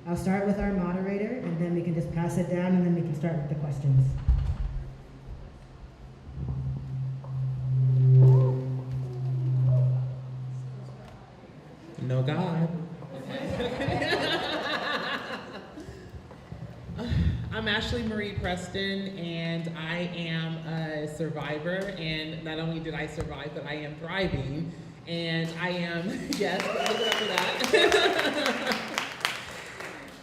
I'll start with our moderator, and then we can just pass it down, and then we can start with the questions. No God. I'm Ashlee Marie Preston, and I am a survivor, and not only did I survive, but I am thriving, and I am, yes, give it up for that.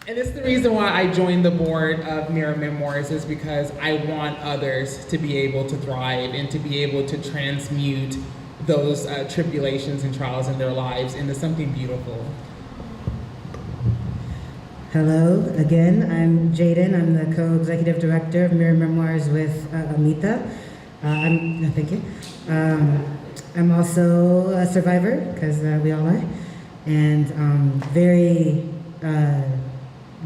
And it's the reason why I joined the board of Mirror Memoirs, is because I want others to be able to thrive and to be able to transmute those tribulations and trials in their lives into something beautiful. Hello again, I'm Jaden. I'm the co-executive director of Mirror Memoirs with Amita. Thank you. I'm also a survivor, because we all are, and very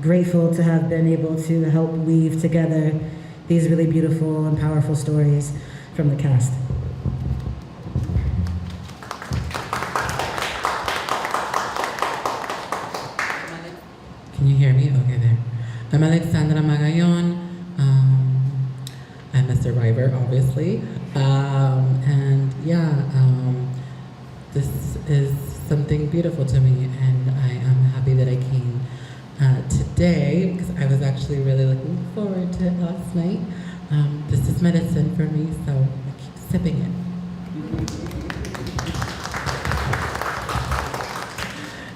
grateful to have been able to help weave together these really beautiful and powerful stories from the cast. Can you hear me? Okay, there. I'm Alexandra Magallon. I'm a survivor, obviously. This is something beautiful to me, and I am happy that I came today, because I was actually really looking forward to it last night. This is medicine for me, so I keep sipping it.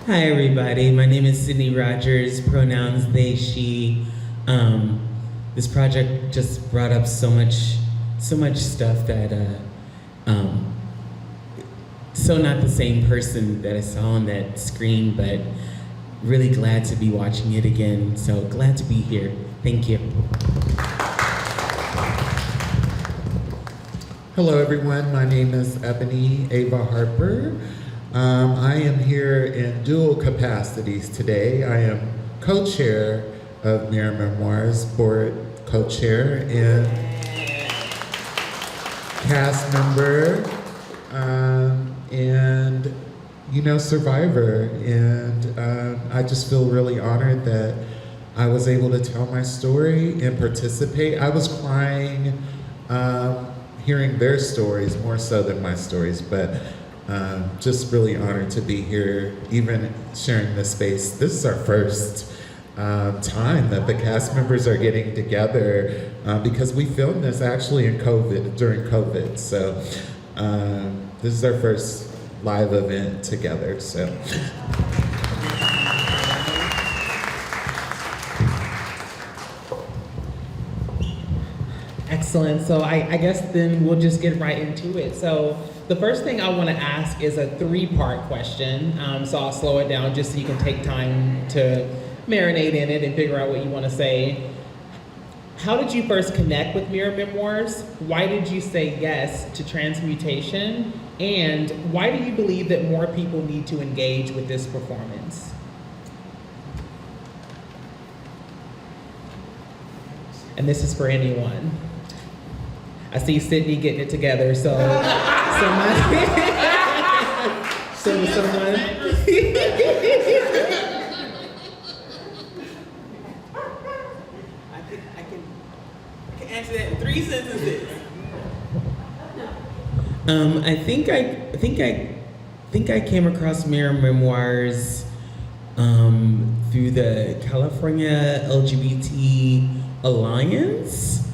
Hi everybody, my name is Sydney Rogers, pronouns they, she. This project just brought up so much stuff that, so not the same person that I saw on that screen, but really glad to be watching it again, so glad to be here. Thank you. Hello everyone, my name is Ebony Ava Harper. I am here in dual capacities today. I am co-chair of Mirror Memoirs, board co-chair, and cast member, and survivor. And I just feel really honored that I was able to tell my story and participate. I was crying hearing their stories more so than my stories, but just really honored to be here, even sharing this space. This is our first time that the cast members are getting together, because we filmed this actually during COVID. So this is our first live event together. So. Excellent. So I guess then we'll just get right into it. So the first thing I want to ask is a three-part question. So I'll slow it down just so you can take time to marinate in it and figure out what you want to say. How did you first connect with Mirror Memoirs? Why did you say yes to Transmutation? And why do you believe that more people need to engage with this performance? And this is for anyone. I see Sydney getting it together, so someone. I can answer that in 3 sentences. I think I came across Mirror Memoirs through the California LGBT Alliance.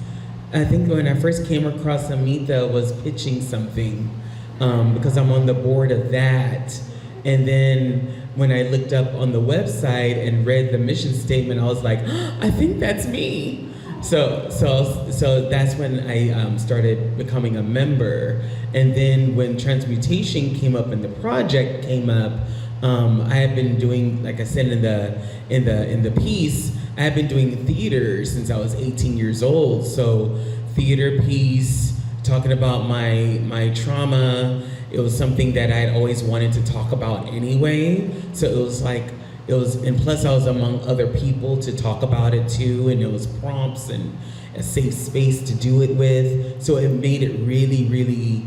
I think when I first came across Amita was pitching something, because I'm on the board of that. And then when I looked up on the website and read the mission statement, I was like, I think that's me. So that's when I started becoming a member. And then when Transmutation came up and the project came up, I had been doing, like I said in the piece, I had been doing theater since I was 18 years old. So theater piece, talking about my trauma. It was something that I had always wanted to talk about anyway. So and plus I was among other people to talk about it too, and it was prompts and a safe space to do it with. So it made it really, really,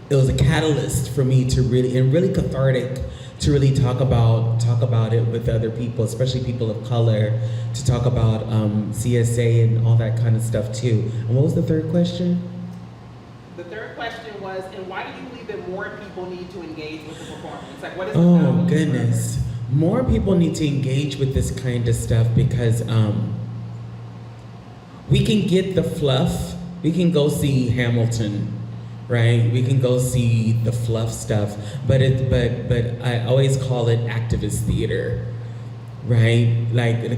it was a catalyst for me to really cathartic to really talk about it with other people, especially people of color, to talk about CSA and all that kind of stuff too. And what was the third question? The third question was, and why do you believe that more people need to engage with the performance? Like, what is the Oh value? goodness, more people need to engage with this kind of stuff because we can get the fluff. We can go see Hamilton, right? We can go see the fluff stuff, but I always call it activist theater, right? Like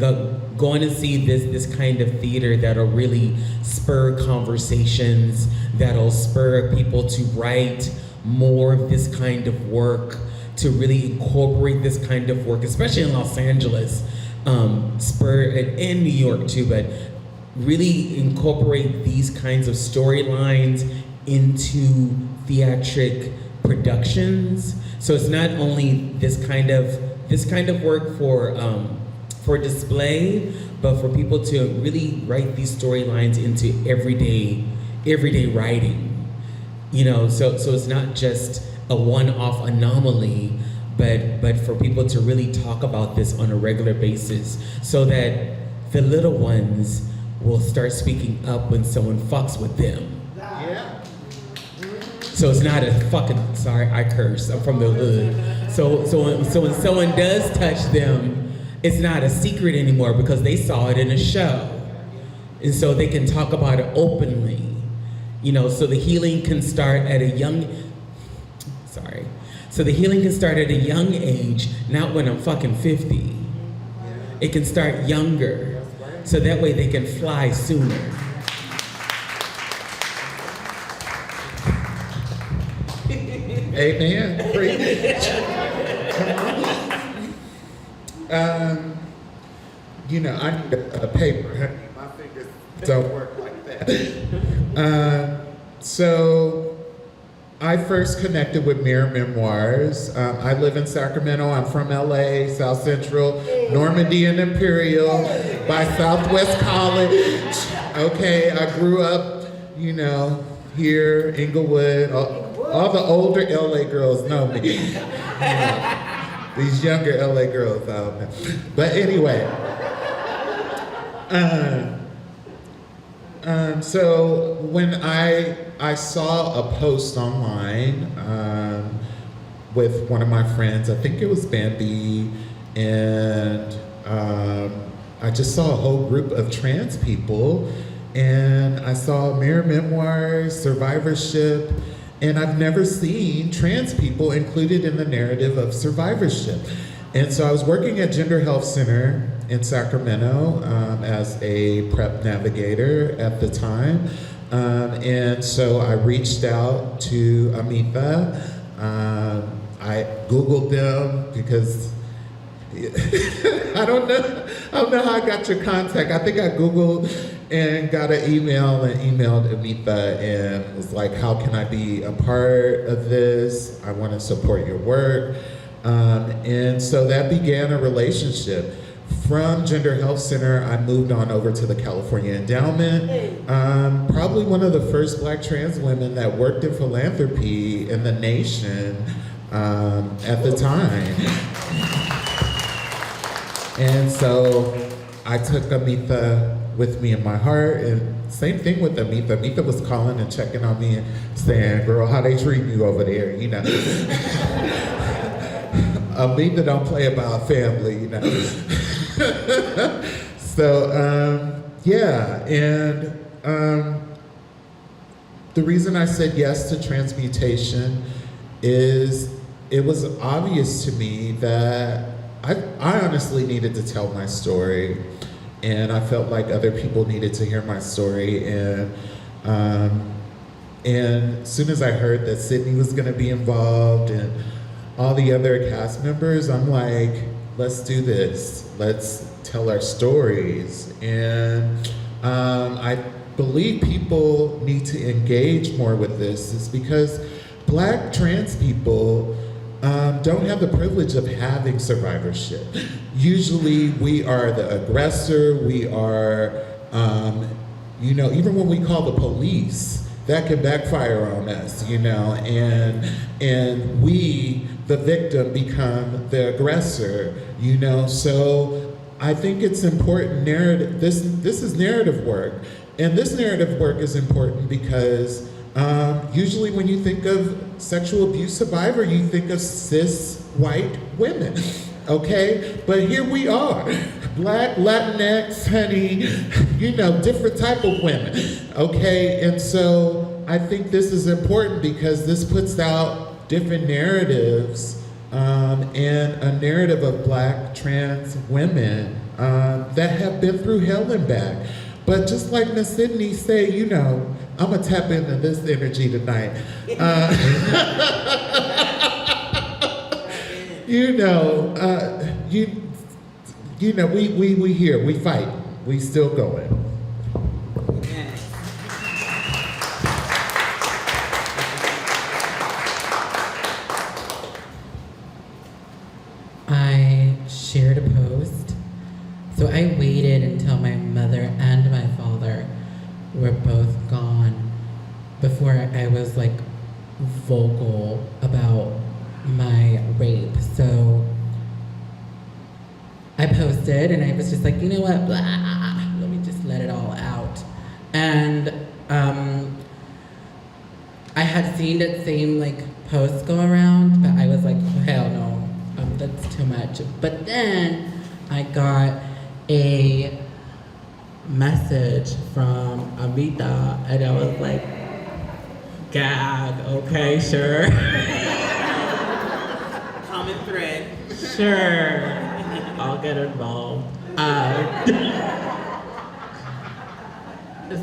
going to see this kind of theater that'll really spur conversations, that'll spur people to write more of this kind of work, to really incorporate this kind of work, especially in Los Angeles, spur and in New York too, but really incorporate these kinds of storylines into theatric productions. So it's not only this kind of work for display, but for people to really write these storylines into everyday writing. You know, so it's not just a one-off anomaly, but for people to really talk about this on a regular basis, so that the little ones will start speaking up when someone fucks with them. Yeah. So it's not a fucking, sorry, I curse, I'm from the hood. So when someone does touch them, it's not a secret anymore because they saw it in a show. And so they can talk about it openly. You know, so the healing can start at a young age, not when I'm fucking 50. It can start younger. So that way they can fly sooner. Amen. Preach. You know, I need a paper. My fingers don't work like that. So I first connected with Mirror Memoirs. I live in Sacramento. I'm from LA, South Central, Normandy and Imperial by Southwest College. Okay, I grew up, you know, here, Inglewood. All the older LA girls know me. You know, these younger LA girls, I don't know. But anyway, so when I saw a post online with one of my friends, I think it was Bambi, and I just saw a whole group of trans people, and I saw Mirror Memoirs, survivorship, and I've never seen trans people included in the narrative of survivorship. And so I was working at Gender Health Center in Sacramento as a PrEP navigator at the time. And so I reached out to Amita. I Googled them because I don't know how I got your contact. I think I Googled and got an email and emailed Amita and was like, how can I be a part of this? I want to support your work. And so that began a relationship. From Gender Health Center, I moved on over to the California Endowment. Probably one of the first Black trans women that worked in philanthropy in the nation at the time. And so I took Amita with me in my heart, and same thing with Amita. Amita was calling and checking on me and saying, girl, how they treat you over there, you know. Amita don't play about family, you know. So, yeah, and the reason I said yes to Transmutation is it was obvious to me that I honestly needed to tell my story, and I felt like other people needed to hear my story, and as soon as I heard that Sydney was gonna be involved and all the other cast members, I'm like, let's do this. Let's tell our stories. And I believe people need to engage more with this is because Black trans people don't have the privilege of having survivorship. Usually we are the aggressor, we are, you know, even when we call the police, that can backfire on us, and we, the victim, become the aggressor, So I think it's important narrative. This is narrative work, and this narrative work is important because usually when you think of sexual abuse survivor, you think of cis white women. Okay, but here we are, Black, Latinx, honey, different type of women, okay? And so I think this is important because this puts out different narratives and a narrative of Black trans women that have been through hell and back. But just like Miss Sydney say, I'm gonna tap into this energy tonight. We here, we fight, we still going. I shared a post, so I waited until my mother and my father were both gone before I was vocal about my rape. So I posted and I was just like, you know what, blah, let me just let it all out. And I had seen that same post go around, but I was like, oh, hell no, that's too much. But then I got a message from Amita and I was like, gag, okay, sure. Common thread. Sure, I'll get involved.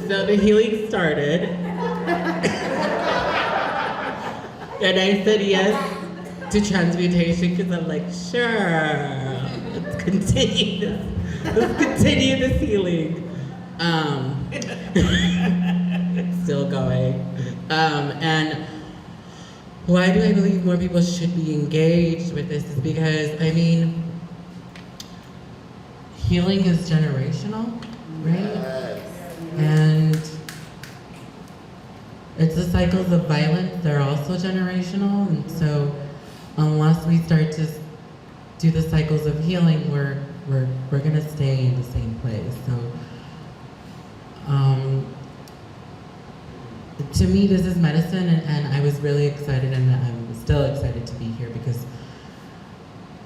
So the healing started. And I said yes to transmutation because I'm like, sure, let's continue this healing. Still going. And why do I believe more people should be engaged with this is because, healing is generational, right? Yes. And it's the cycles of violence, they're also generational. And so unless we start to do the cycles of healing, we're gonna stay in the same place. So to me, this is medicine, and I was really excited, and I'm still excited to be here because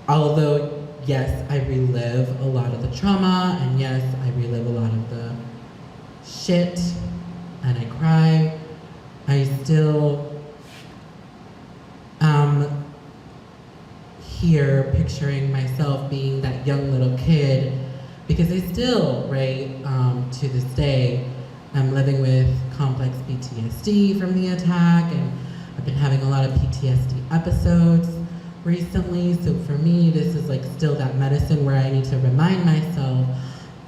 although, yes, I relive a lot of the trauma, and yes, I relive a lot of the shit, and I cry, I still here picturing myself being that young little kid because I still, to this day, I'm living with complex PTSD from the attack, and I've been having a lot of PTSD episodes recently. So for me, this is still that medicine where I need to remind myself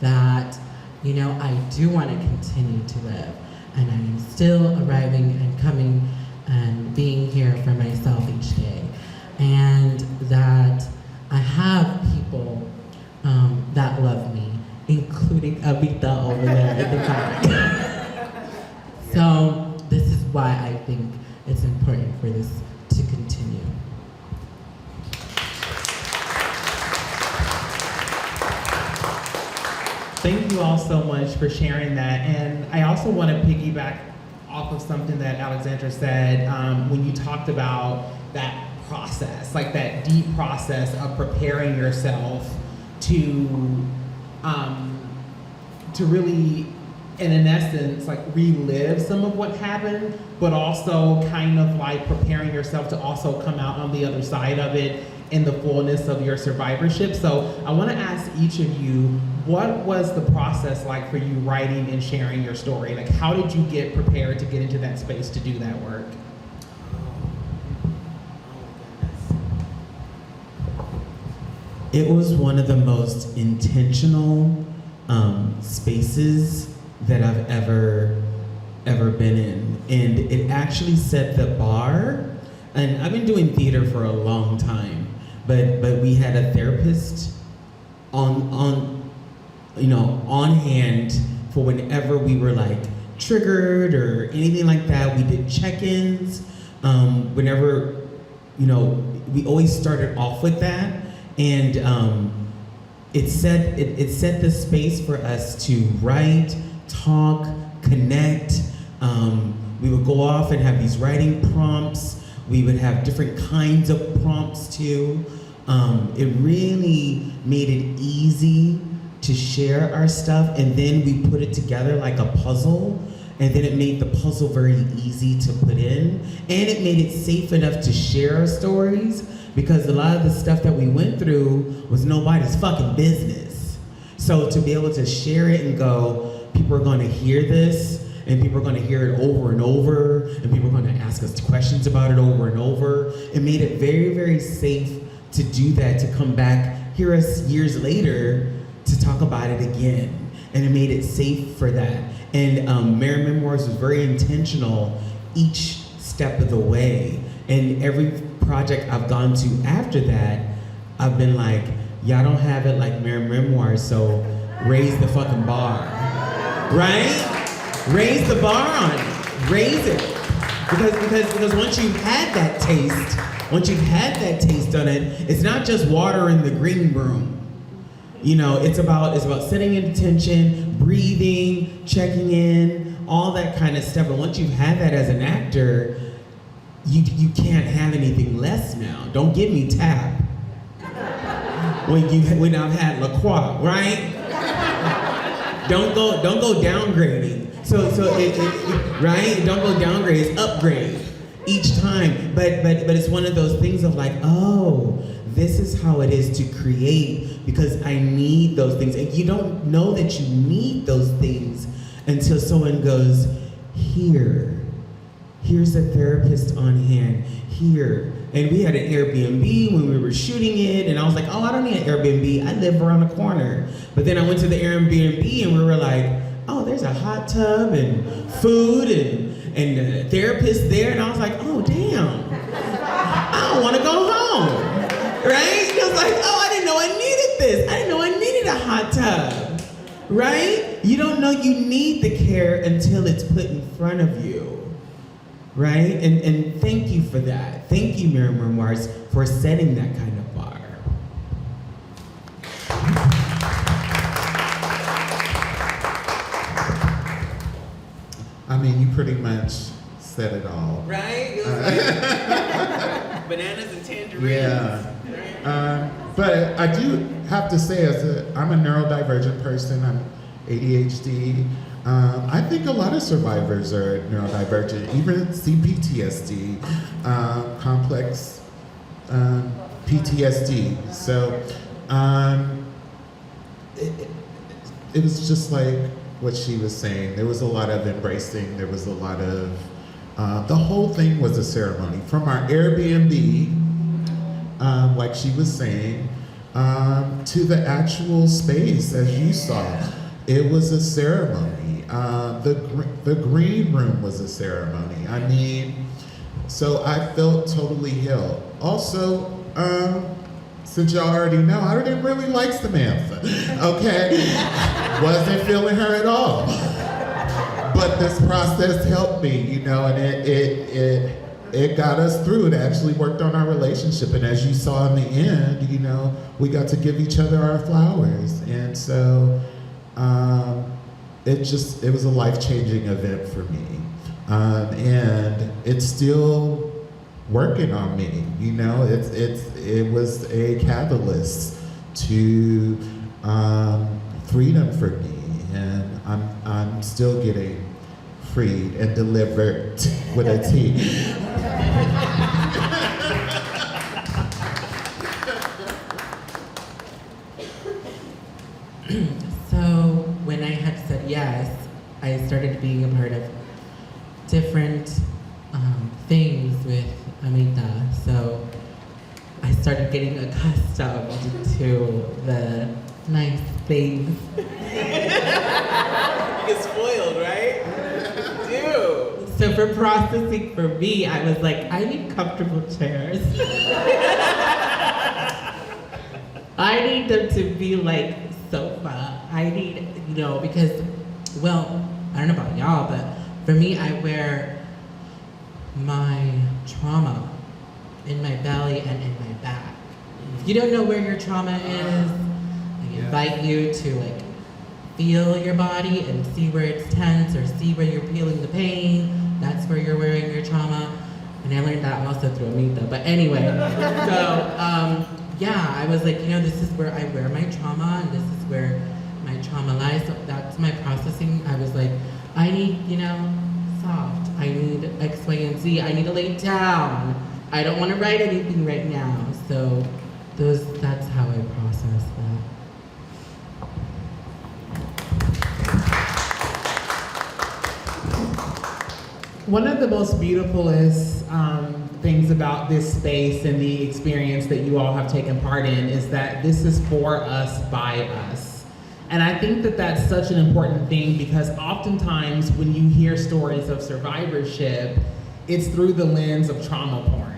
that, I do want to continue to live, and I am still arriving and coming and being here for myself each day, and that I have people that love me, including Abita over there in the back. So this is why I think it's important for this to continue. Thank you all so much for sharing that. And I also want to piggyback off of something that Alexandra said when you talked about that process, that deep process of preparing yourself to really, and in essence, relive some of what happened, but also kind of preparing yourself to also come out on the other side of it in the fullness of your survivorship. So I want to ask each of you, what was the process like for you writing and sharing your story? How did you get prepared to get into that space to do that work? It was one of the most intentional spaces that I've ever been in. And it actually set the bar. And I've been doing theater for a long time, but we had a therapist on hand for whenever we were triggered or anything like that. We did check-ins. Whenever, we always started off with that, and it set the space for us to write, talk, connect. We would go off and have these writing prompts. We would have different kinds of prompts too. It really made it easy to share our stuff, and then we put it together like a puzzle, and then it made the puzzle very easy to put in, and it made it safe enough to share our stories, because a lot of the stuff that we went through was nobody's fucking business. So to be able to share it and go, people are gonna hear this, and people are gonna hear it over and over, and people are gonna ask us questions about it over and over, it made it very, very safe to do that, to come back, hear us years later, to talk about it again. And it made it safe for that. And Mirror Memoirs was very intentional each step of the way. And every project I've gone to after that, I've been like, y'all don't have it like Mirror Memoirs, so raise the fucking bar, right? Raise the bar on it, raise it. Because once you've had that taste on it, it's not just water in the green room. It's about setting intention, breathing, checking in, all that kind of stuff. And once you've had that as an actor, you can't have anything less now. Don't give me tap when I've had La Croix, right? Don't go downgrading. So right? Don't go downgrade. It's upgrade each time. But it's one of those things of like, oh, this is how it is to create, because I need those things. And you don't know that you need those things until someone goes, here's a therapist on hand, here. And we had an Airbnb when we were shooting it, and I was like, oh, I don't need an Airbnb, I live around the corner. But then I went to the Airbnb and we were like, oh, there's a hot tub and food and a therapist there, and I was like, oh, damn, I don't wanna go home. Right? It was like, oh, I didn't know I needed this. I didn't know I needed a hot tub. Right? You don't know you need the care until it's put in front of you. Right? And thank you for that. Thank you, Mirror Memoirs, for setting that kind of bar. I mean, you pretty much said it all. Right? It was like bananas and tangerines. Yeah. But I do have to say, I'm a neurodivergent person, I'm ADHD. I think a lot of survivors are neurodivergent, even CPTSD, complex PTSD. So it was just like what she was saying. There was a lot of embracing, there was a lot of, the whole thing was a ceremony. From our Airbnb, like she was saying, to the actual space, as you saw, it was a ceremony. The green room was a ceremony. I mean, so I felt totally healed. Also, since y'all already know, I didn't really like Samantha, okay? Wasn't feeling her at all. But this process helped me, and it got us through. It actually worked on our relationship. And as you saw in the end, we got to give each other our flowers. And so it was a life-changing event for me. And it's still working on me, it was a catalyst to freedom for me. And I'm still getting freed and delivered with a T. So when I had said yes, I started being a part of different things with Amita. So I started getting accustomed to the nice things. You get spoiled, right? Dude. So for processing for me, I was like, I need comfortable chairs. I need them to be like sofa. I need, because, well, I don't know about y'all, but for me, I wear my trauma in my belly and in my back. If you don't know where your trauma is, I invite you to like feel your body and see where it's tense or see where you're feeling the pain. That's where you're wearing your trauma. And I learned that also through Amita. But anyway, so yeah, I was like, this is where I wear my trauma and this is where my trauma lies. So that's my processing. I was like, I need, soft. I need X, Y, and Z. I need to lay down. I don't want to write anything right now. So that's how I process that. One of the most beautifulest things about this space and the experience that you all have taken part in is that this is for us, by us. And I think that that's such an important thing because oftentimes when you hear stories of survivorship, it's through the lens of trauma porn.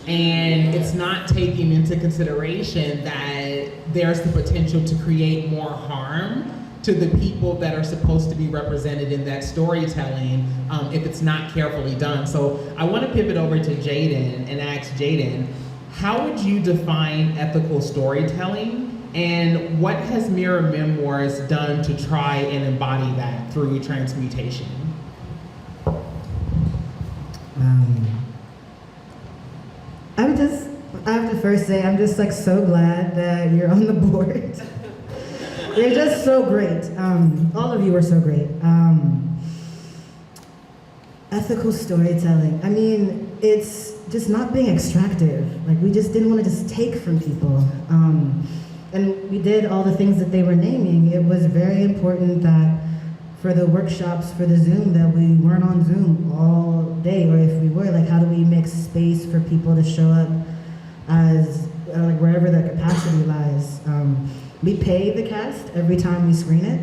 And it's not taking into consideration that there's the potential to create more harm to the people that are supposed to be represented in that storytelling if it's not carefully done. So I want to pivot over to Jaden and ask Jaden, how would you define ethical storytelling? And what has Mirror Memoirs done to try and embody that through Transmutation? I have to first say, I'm just like so glad that you're on the board. You're just so great. All of you are so great. Ethical storytelling. I mean, it's just not being extractive. Like, we just didn't want to just take from people. And we did all the things that they were naming. It was very important that for the workshops, for the Zoom, that we weren't on Zoom all day, or if we were, like, how do we make space for people to show up as, like, wherever their capacity lies. We pay the cast every time we screen it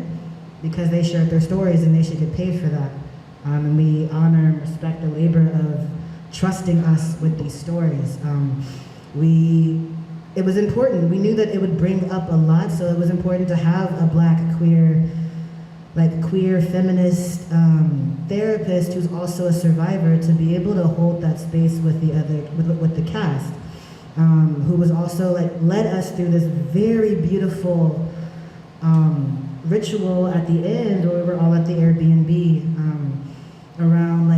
because they shared their stories and they should get paid for that. And we honor and respect the labor of trusting us with these stories. It was important. We knew that it would bring up a lot, so it was important to have a Black queer feminist therapist who's also a survivor to be able to hold that space with the cast. Who was also led us through this very beautiful ritual at the end, where we were all at the Airbnb around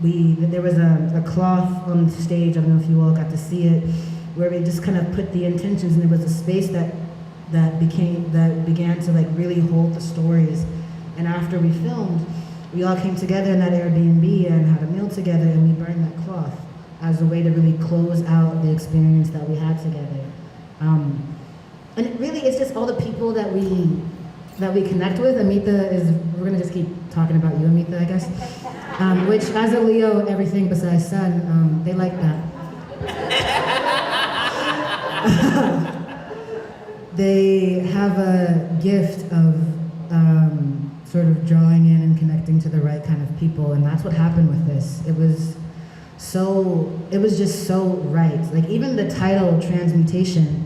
there was a cloth on the stage. I don't know if you all got to see it, where we just kind of put the intentions, and it was a space that began to really hold the stories. And after we filmed, we all came together in that Airbnb and had a meal together, and we burned that cloth as a way to really close out the experience that we had together. And it really, it's just all the people that we connect with. Amita we're gonna just keep talking about you, Amita, I guess. Which, as a Leo, everything besides sun, they like that. They have a gift of sort of drawing in and connecting to the right kind of people, and that's what happened with this. It was just so right. Even the title, Transmutation,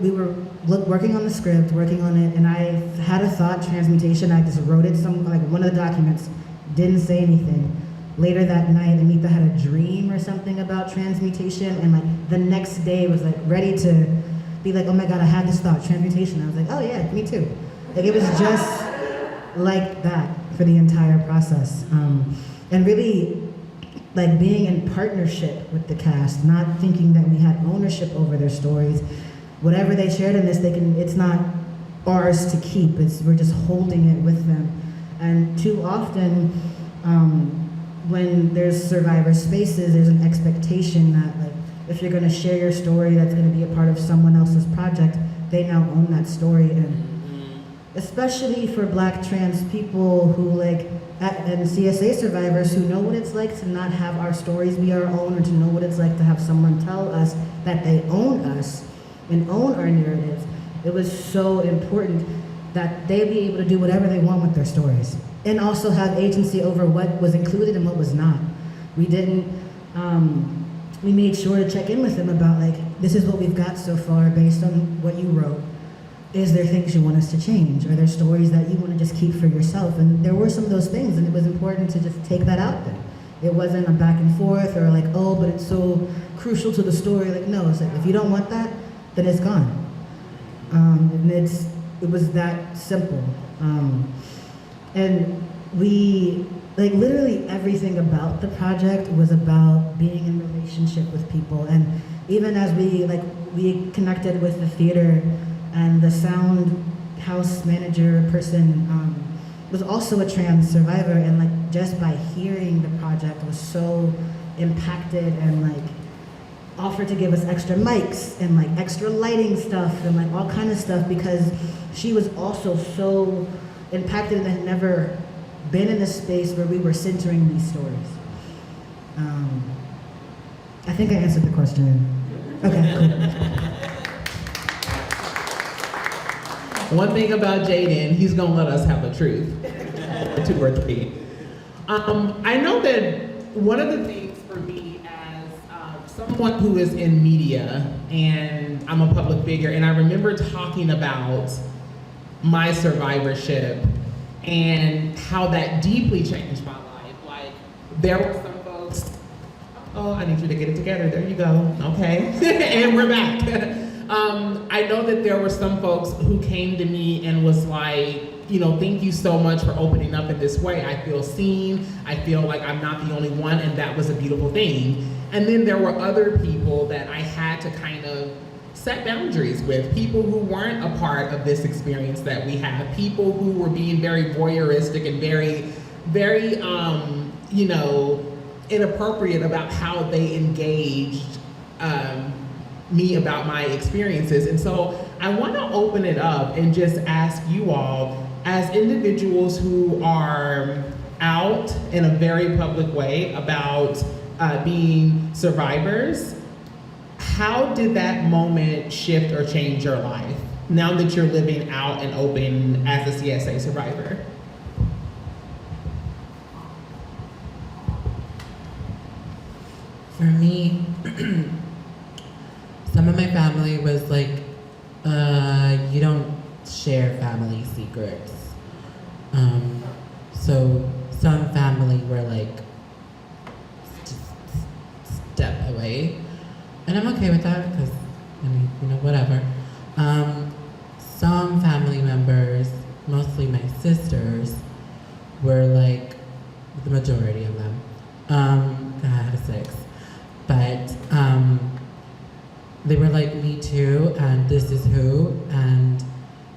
we were working on the script, working on it, and I had a thought, Transmutation. I just wrote it one of the documents, didn't say anything. Later that night, Amita had a dream or something about transmutation, and the next day was ready to be oh my God, I had this thought, transmutation. I was oh yeah, me too. It was just like that for the entire process. And really, being in partnership with the cast, not thinking that we had ownership over their stories. Whatever they shared in this, it's not ours to keep. We're just holding it with them. And too often, when there's survivor spaces, there's an expectation that if you're going to share your story that's going to be a part of someone else's project, they now own that story. And especially for Black trans people who and CSA survivors who know what it's like to not have our stories be our own, or to know what it's like to have someone tell us that they own us and own our narratives. It was so important that they be able to do whatever they want with their stories, and also have agency over what was included and what was not. We didn't, we made sure to check in with them about this is what we've got so far based on what you wrote. is there things you want us to change? Are there stories that you want to just keep for yourself? And there were some of those things, and it was important to just take that out there. It wasn't a back and forth or like, oh, but it's so crucial to the story. Like, no, it's like, if you don't want that, then it's gone. And it was that simple. And we, like, literally everything about the project was about being in relationship with people. And even as we connected with the theater, and the sound house manager person was also a trans survivor, and like just by hearing the project was so impacted, and like offered to give us extra mics and like extra lighting stuff and like all kind of stuff, because she was also so impacted and had never been in a space where we were centering these stories. I think I answered the question. Okay, cool. One thing about Jaden, he's gonna let us have the truth. 2 or 3. I know that one of the things for me as someone who is in media, and I'm a public figure, and I remember talking about my survivorship and how that deeply changed my life. Like, there were some folks, oh, I need you to get it together, there you go, okay, and we're back. I know that there were some folks who came to me and was like, you know, thank you so much for opening up in this way. I feel seen, I feel like I'm not the only one, and that was a beautiful thing. And then there were other people that I had to kind of set boundaries with, people who weren't a part of this experience that we have, people who were being very voyeuristic and very, very, you know, inappropriate about how they engaged me about my experiences. And so I want to open it up and just ask you all, as individuals who are out in a very public way about being survivors, how did that moment shift or change your life now that you're living out and open as a CSA survivor? For me, some of my family was like, you don't share family secrets. So some family were like, just step away. And I'm okay with that, because, I mean, you know, whatever. Some family members, mostly my sisters, were like, the majority of them, I had 6, but they were like, me too, and this is who, and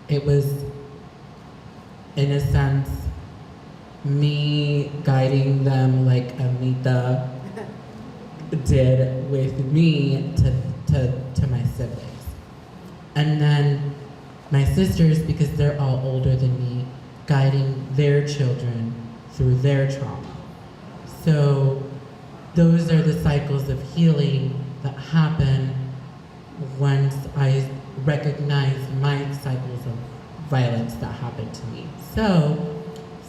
it was, in a sense, me guiding them like Amita did with me to my siblings. And then my sisters, because they're all older than me, guiding their children through their trauma. So those are the cycles of healing that happen once I recognize my cycles of violence that happened to me. So,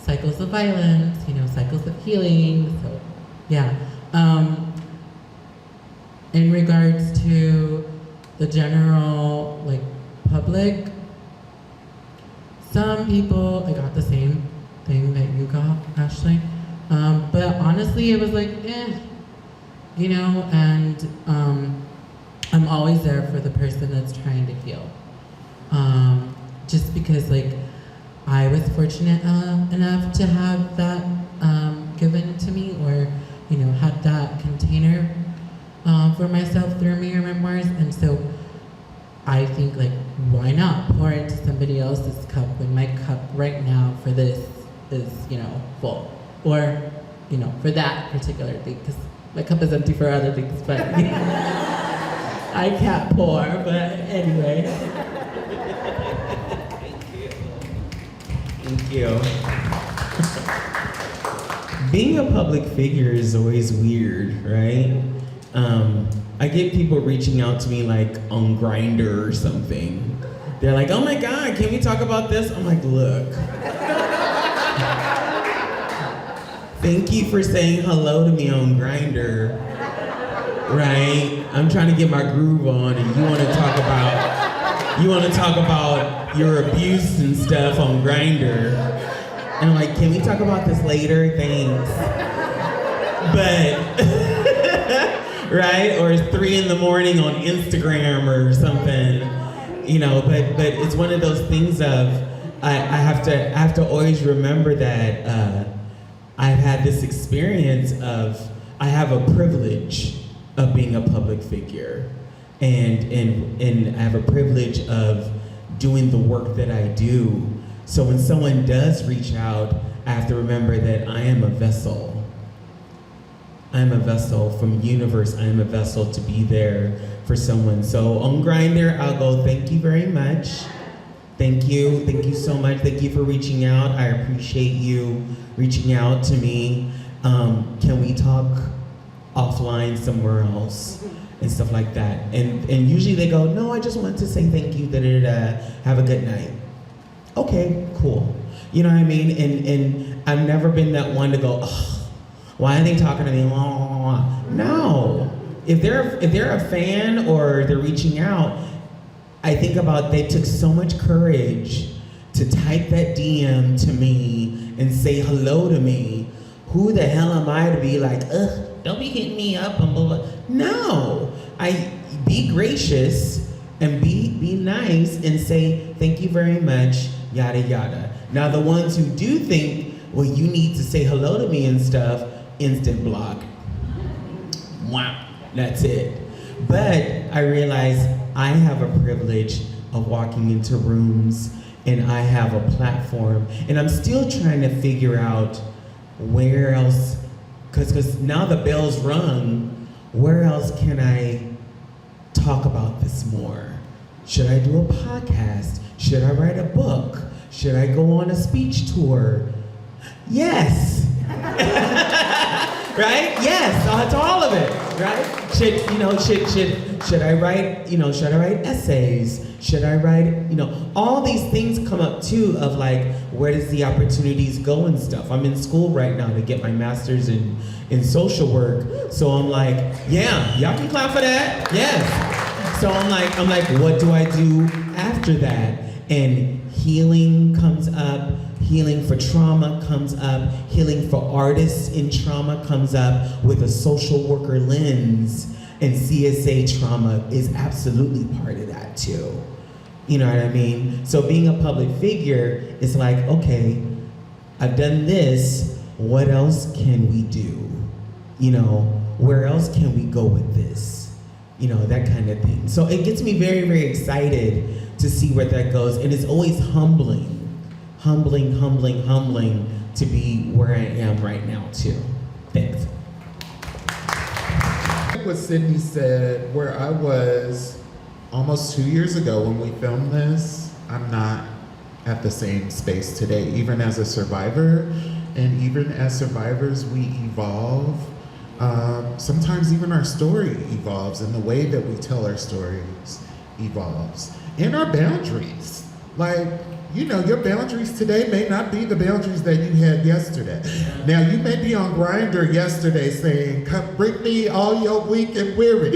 cycles of violence, you know, cycles of healing, so, yeah. In regards to the general, like, public, some people, I got the same thing that you got, Ashley. But honestly, it was like, you know, and I'm always there for the person that's trying to heal. Just because, like, I was fortunate enough to have that given to me, or, you know, had that container for myself through Mirror Memoirs, and so I think, like, why not pour into somebody else's cup when my cup right now for this is, you know, full, or, you know, for that particular thing, because my cup is empty for other things, but you know, I can't pour, but anyway. Thank you. Being a public figure is always weird, right? I get people reaching out to me like on Grindr or something. They're like, oh my God, can we talk about this? I'm like, look. Thank you for saying hello to me on Grindr, right? I'm trying to get my groove on and you want to talk about You want to talk about your abuse and stuff on Grindr. And I'm like, can we talk about this later? Thanks. But, right? Or it's 3 a.m. on Instagram or something. You know, but it's one of those things of, I have to always remember that I've had this experience of, I have a privilege of being a public figure. And I have a privilege of doing the work that I do. So when someone does reach out, I have to remember that I am a vessel. I'm a vessel from universe. I am a vessel to be there for someone. So on Grindr, I'll go, thank you very much. Thank you so much. Thank you for reaching out. I appreciate you reaching out to me. Can we talk offline somewhere else? And stuff like that. And usually they go, no, I just wanted to say thank you, have a good night. Okay, cool. You know what I mean? And I've never been that one to go, oh, why are they talking to me? No. If they're a fan or they're reaching out, I think about they took so much courage to type that DM to me and say hello to me. Who the hell am I to be like, ugh, don't be hitting me up and blah, blah. No, I be gracious and be nice and say thank you very much, yada yada. Now the ones who do think, well, you need to say hello to me and stuff, instant block. Wow, that's it. But I realize I have a privilege of walking into rooms and I have a platform and I'm still trying to figure out where else, because now the bell's rung, where else can I talk about this more? Should I do a podcast? Should I write a book? Should I go on a speech tour? Yes. Right? Yes, to all of it, right? Should I write essays? Should I write, all these things come up too of like, where does the opportunities go and stuff? I'm in school right now to get my master's in social work. So I'm like, yeah, y'all can clap for that, yes. So I'm like, what do I do after that? And healing comes up, healing for trauma comes up, healing for artists in trauma comes up with a social worker lens, and CSA trauma is absolutely part of that too. You know what I mean? So being a public figure is like, okay, I've done this, what else can we do? Where else can we go with this? That kind of thing. So it gets me very, very excited to see where that goes. And it's always humbling to be where I am right now too. Thanks. What Sydney said, where I was almost 2 years ago when we filmed this, I'm not at the same space today, even as a survivor. And even as survivors, we evolve. Sometimes even our story evolves, and the way that we tell our stories evolves. And our boundaries. Your boundaries today may not be the boundaries that you had yesterday. Now, you may be on Grindr yesterday saying, come bring me all your weak and weary.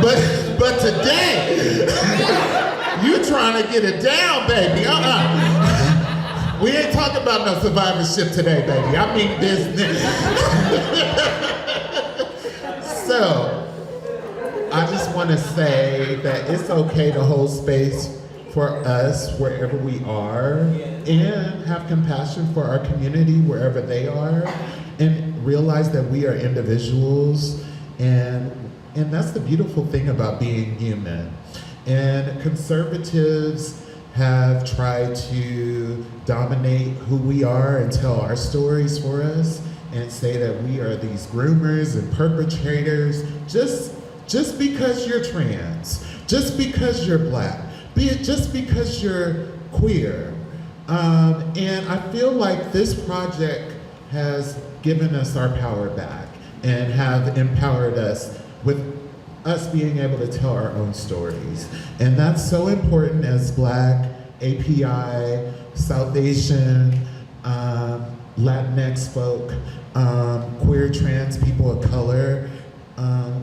but today, you trying to get it down, baby. We ain't talking about no survivorship today, baby. I mean business. So, I just want to say that it's okay to hold space for us wherever we are and have compassion for our community wherever they are and realize that we are individuals and that's the beautiful thing about being human. And conservatives have tried to dominate who we are and tell our stories for us and say that we are these groomers and perpetrators just because you're trans, just because you're black, just because you're queer. And I feel like this project has given us our power back and have empowered us with us being able to tell our own stories. And that's so important as Black, API, South Asian, Latinx folk, queer trans people of color.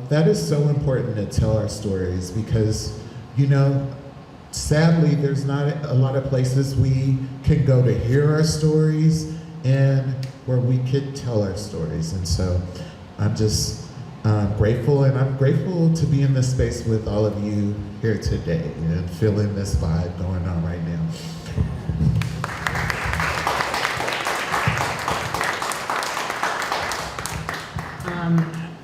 that is so important to tell our stories because, you know, sadly, there's not a lot of places we can go to hear our stories and where we could tell our stories. And so I'm just grateful, and I'm grateful to be in this space with all of you here today and feeling this vibe going on right now.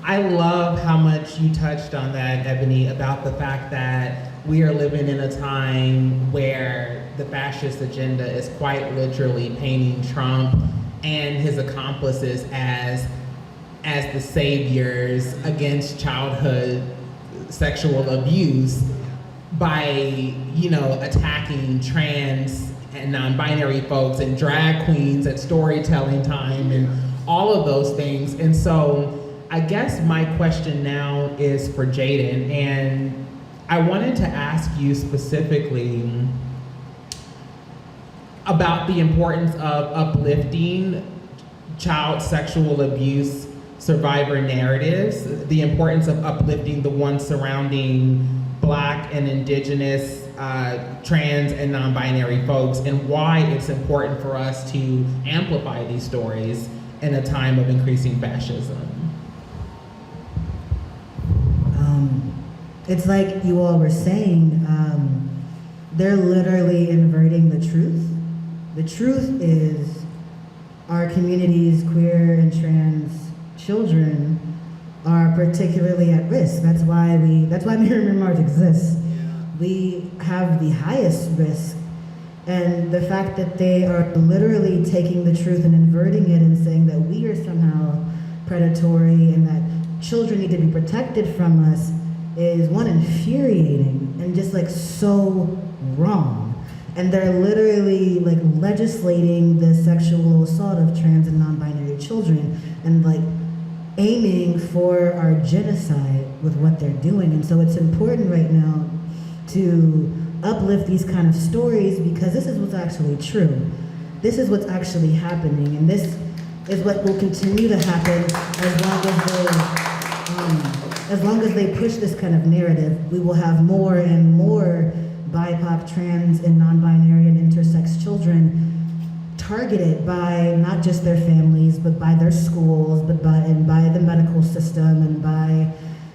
I love how much you touched on that, Ebony, about the fact that we are living in a time where the fascist agenda is quite literally painting Trump and his accomplices as the saviors against childhood sexual abuse by, you know, attacking trans and non-binary folks and drag queens at storytelling time and all of those things. And so I guess my question now is for Jaden, and I wanted to ask you specifically about the importance of uplifting child sexual abuse survivor narratives, the importance of uplifting the ones surrounding Black and Indigenous, trans and non-binary folks, and why it's important for us to amplify these stories in a time of increasing fascism. It's like you all were saying, they're literally inverting the truth. The truth is our community's queer and trans children are particularly at risk. That's why Mirror Memoirs exists. We have the highest risk. And the fact that they are literally taking the truth and inverting it and saying that we are somehow predatory and that children need to be protected from us is one, infuriating and just like so wrong. And they're literally like legislating the sexual assault of trans and non-binary children and like aiming for our genocide with what they're doing. And so it's important right now to uplift these kind of stories because this is what's actually true. This is what's actually happening, and this is what will continue to happen as long as they push this kind of narrative. We will have more and more BIPOC, trans, and non-binary and intersex children targeted by not just their families, but by their schools, but by the medical system, and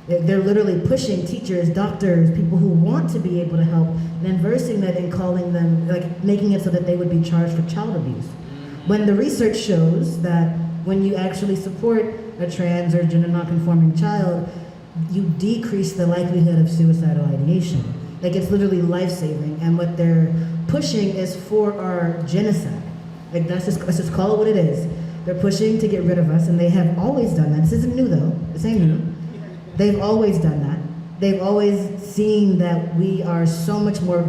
they're literally pushing teachers, doctors, people who want to be able to help, and inversing that and calling them, like making it so that they would be charged for child abuse. When the research shows that when you actually support a trans or gender nonconforming child, you decrease the likelihood of suicidal ideation. Like it's literally life-saving, and what they're pushing is for our genocide. Like let's just call it what it is. They're pushing to get rid of us, and they have always done that. This isn't new though, this ain't new. They've always done that. They've always seen that we are so much more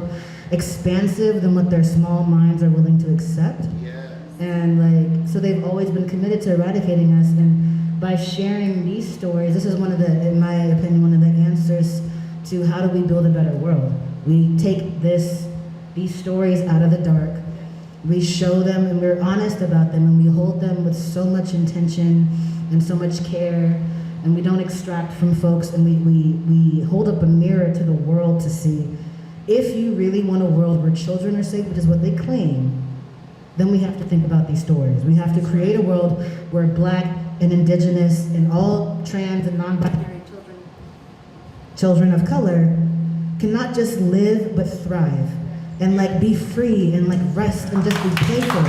expansive than what their small minds are willing to accept. Yes. And like, so they've always been committed to eradicating us, and by sharing these stories, this is one of the, in my opinion, one of the answers to how do we build a better world. We take these stories out of the dark, we show them, and we're honest about them, and we hold them with so much intention and so much care, and we don't extract from folks, and we hold up a mirror to the world to see. If you really want a world where children are safe, which is what they claim, then we have to think about these stories. We have to create a world where Black and Indigenous and all trans and non-binary children of color can not just live but thrive and like be free and like rest and just be playful.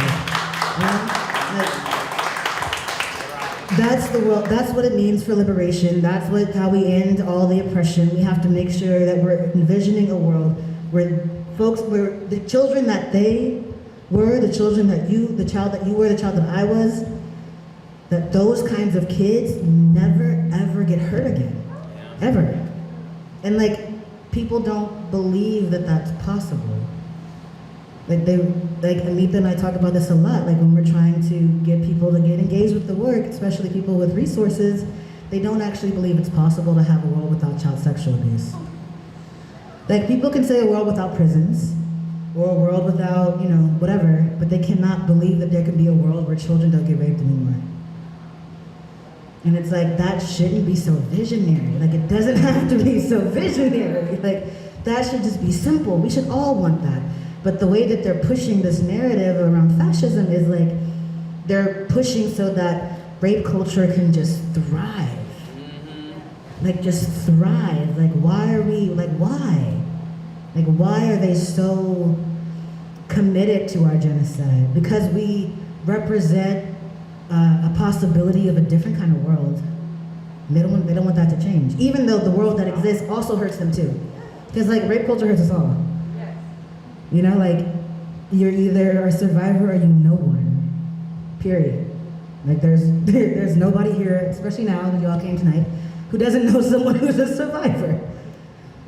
That's the world. That's what it means for liberation. That's how we end all the oppression. We have to make sure that we're envisioning a world where the children that they were, the children that the child that you were, the child that I was, that those kinds of kids never ever get hurt again, ever. And like people don't believe that that's possible. Like Anita and I talk about this a lot, like when we're trying to get people to get engaged with the work, especially people with resources, they don't actually believe it's possible to have a world without child sexual abuse. Like people can say a world without prisons, or a world without, whatever, but they cannot believe that there can be a world where children don't get raped anymore. And it's like, that shouldn't be so visionary. Like, it doesn't have to be so visionary. Like, that should just be simple. We should all want that. But the way that they're pushing this narrative around fascism is like, they're pushing so that rape culture can just thrive. Like, just thrive. Like, why are we, like, why? Like, why are they so committed to our genocide? Because we represent a possibility of a different kind of world. They don't want that to change. Even though the world that exists also hurts them too. Because, like, rape culture hurts us all. You know, like, you're either a survivor or you know one. Period. Like, there's nobody here, especially now that you all came tonight, who doesn't know someone who's a survivor.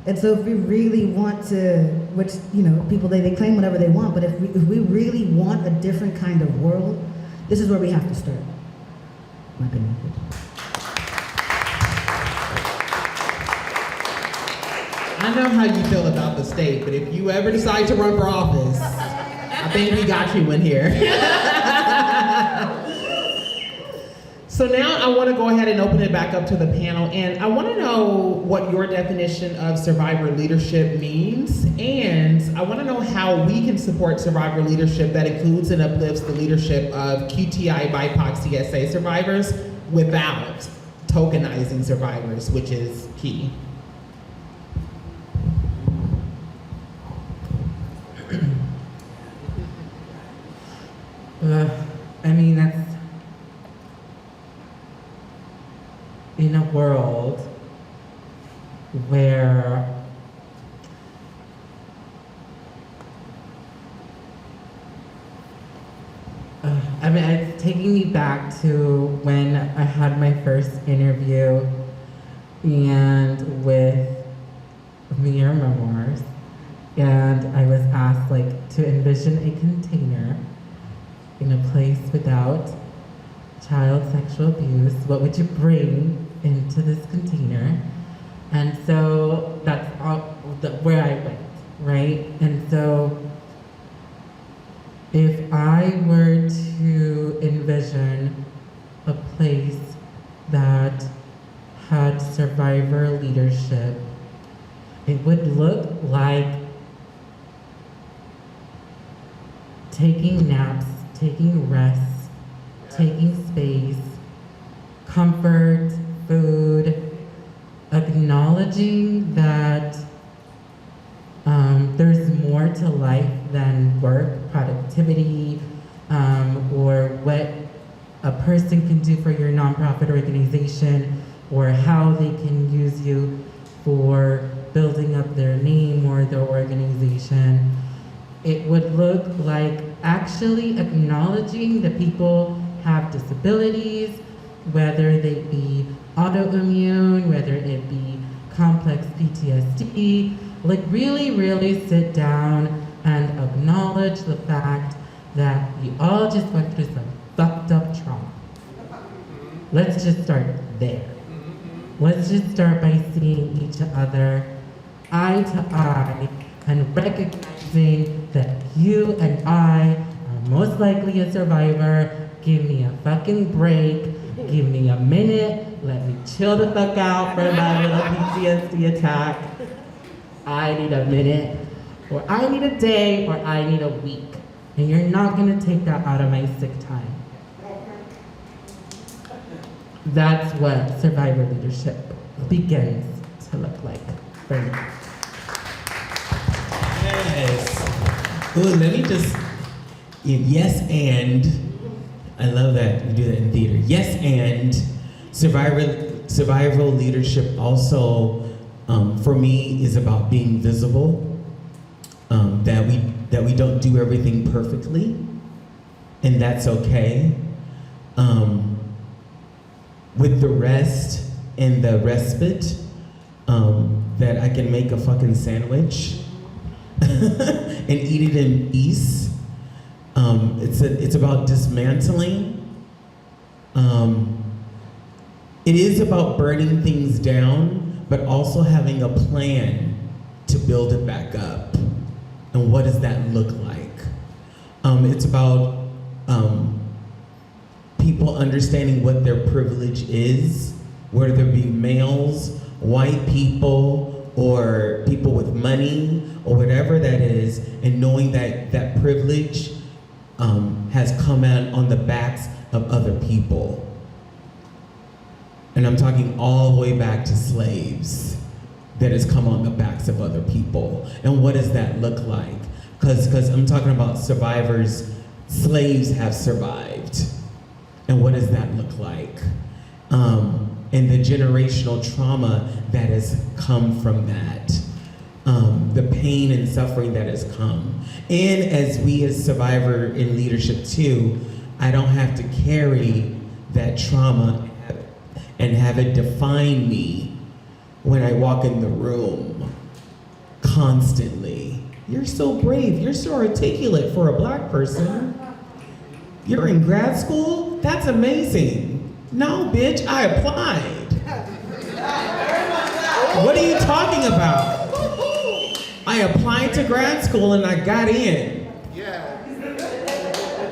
And so if we really want to, which, you know, people, they claim whatever they want, but if we really want a different kind of world, this is where we have to start. My opinion. I know how you feel about the state, but if you ever decide to run for office, I think we got you in here. So now I want to go ahead and open it back up to the panel, and I want to know what your definition of survivor leadership means, and I want to know how we can support survivor leadership that includes and uplifts the leadership of QTI BIPOC CSA survivors without tokenizing survivors, which is key. I mean, that's in a world where I mean, it's taking me back to when I had my first interview and with Mirror Memoirs, and I was asked, like, to envision a container in a place without child sexual abuse. What would you bring into this container? And so that's all where I went, right? And so if I were to envision a place that had survivor leadership, it would look like taking naps, taking rests, taking space, comfort, food, acknowledging that there's more to life than work, productivity, or what a person can do for your nonprofit organization, or how they can use you for building up their name or their organization. It would look like actually acknowledging that people have disabilities, whether they be autoimmune, whether it be complex PTSD, like really, really sit down and acknowledge the fact that we all just went through some fucked up trauma. Let's just start there. Let's just start by seeing each other eye to eye and recognizing that you and I are most likely a survivor. Give me a fucking break. Give me a minute. Let me chill the fuck out for my little PTSD attack. I need a minute, or I need a day, or I need a week. And you're not gonna take that out of my sick time. That's what survivor leadership begins to look like for me. Yes. Ooh, let me just, yes, and, I love that you do that in theater. Yes, and survival leadership also, for me, is about being visible. That we don't do everything perfectly, and that's okay. With the rest and the respite, that I can make a fucking sandwich and eat it in peace. It's about dismantling. It is about burning things down, but also having a plan to build it back up. And what does that look like? It's about people understanding what their privilege is, whether it be males, white people, or people with money, or whatever that is, and knowing that that privilege has come out on the backs of other people. And I'm talking all the way back to slaves, that has come on the backs of other people. And what does that look like? Because I'm talking about survivors, slaves have survived. And what does that look like? And the generational trauma that has come from that. The pain and suffering that has come. And as we as survivor in leadership too, I don't have to carry that trauma and have it define me when I walk in the room constantly. You're so brave, you're so articulate for a Black person. You're in grad school? That's amazing. No, bitch, I applied. What are you talking about? I applied to grad school and I got in. Yeah,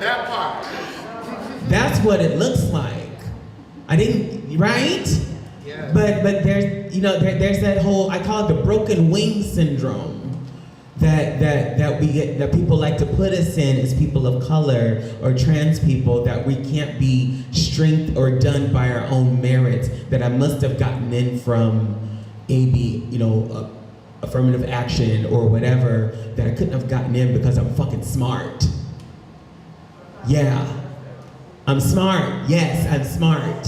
that part. That's what it looks like. I didn't, right? Yeah. But there's, you know, there's that whole, I call it the broken wing syndrome that we get, that people like to put us in as people of color or trans people, that we can't be strength or done by our own merits, that I must have gotten in from affirmative action or whatever, that I couldn't have gotten in because I'm fucking smart. Yeah, I'm smart. Yes, I'm smart.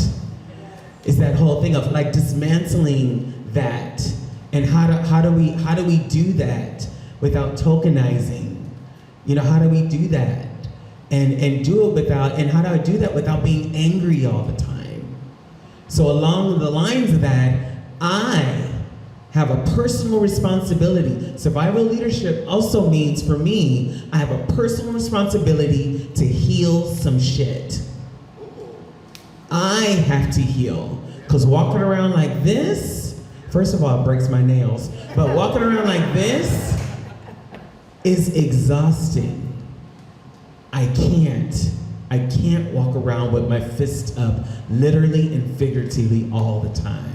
It's that whole thing of like dismantling that, and how do we do that without tokenizing? You know, how do we do that? And do it without, and how do I do that without being angry all the time? So along the lines of that, I have a personal responsibility. Survival leadership also means, for me, I have a personal responsibility to heal some shit. I have to heal. Because walking around like this, first of all, it breaks my nails, but walking around like this is exhausting. I can't walk around with my fist up, literally and figuratively all the time.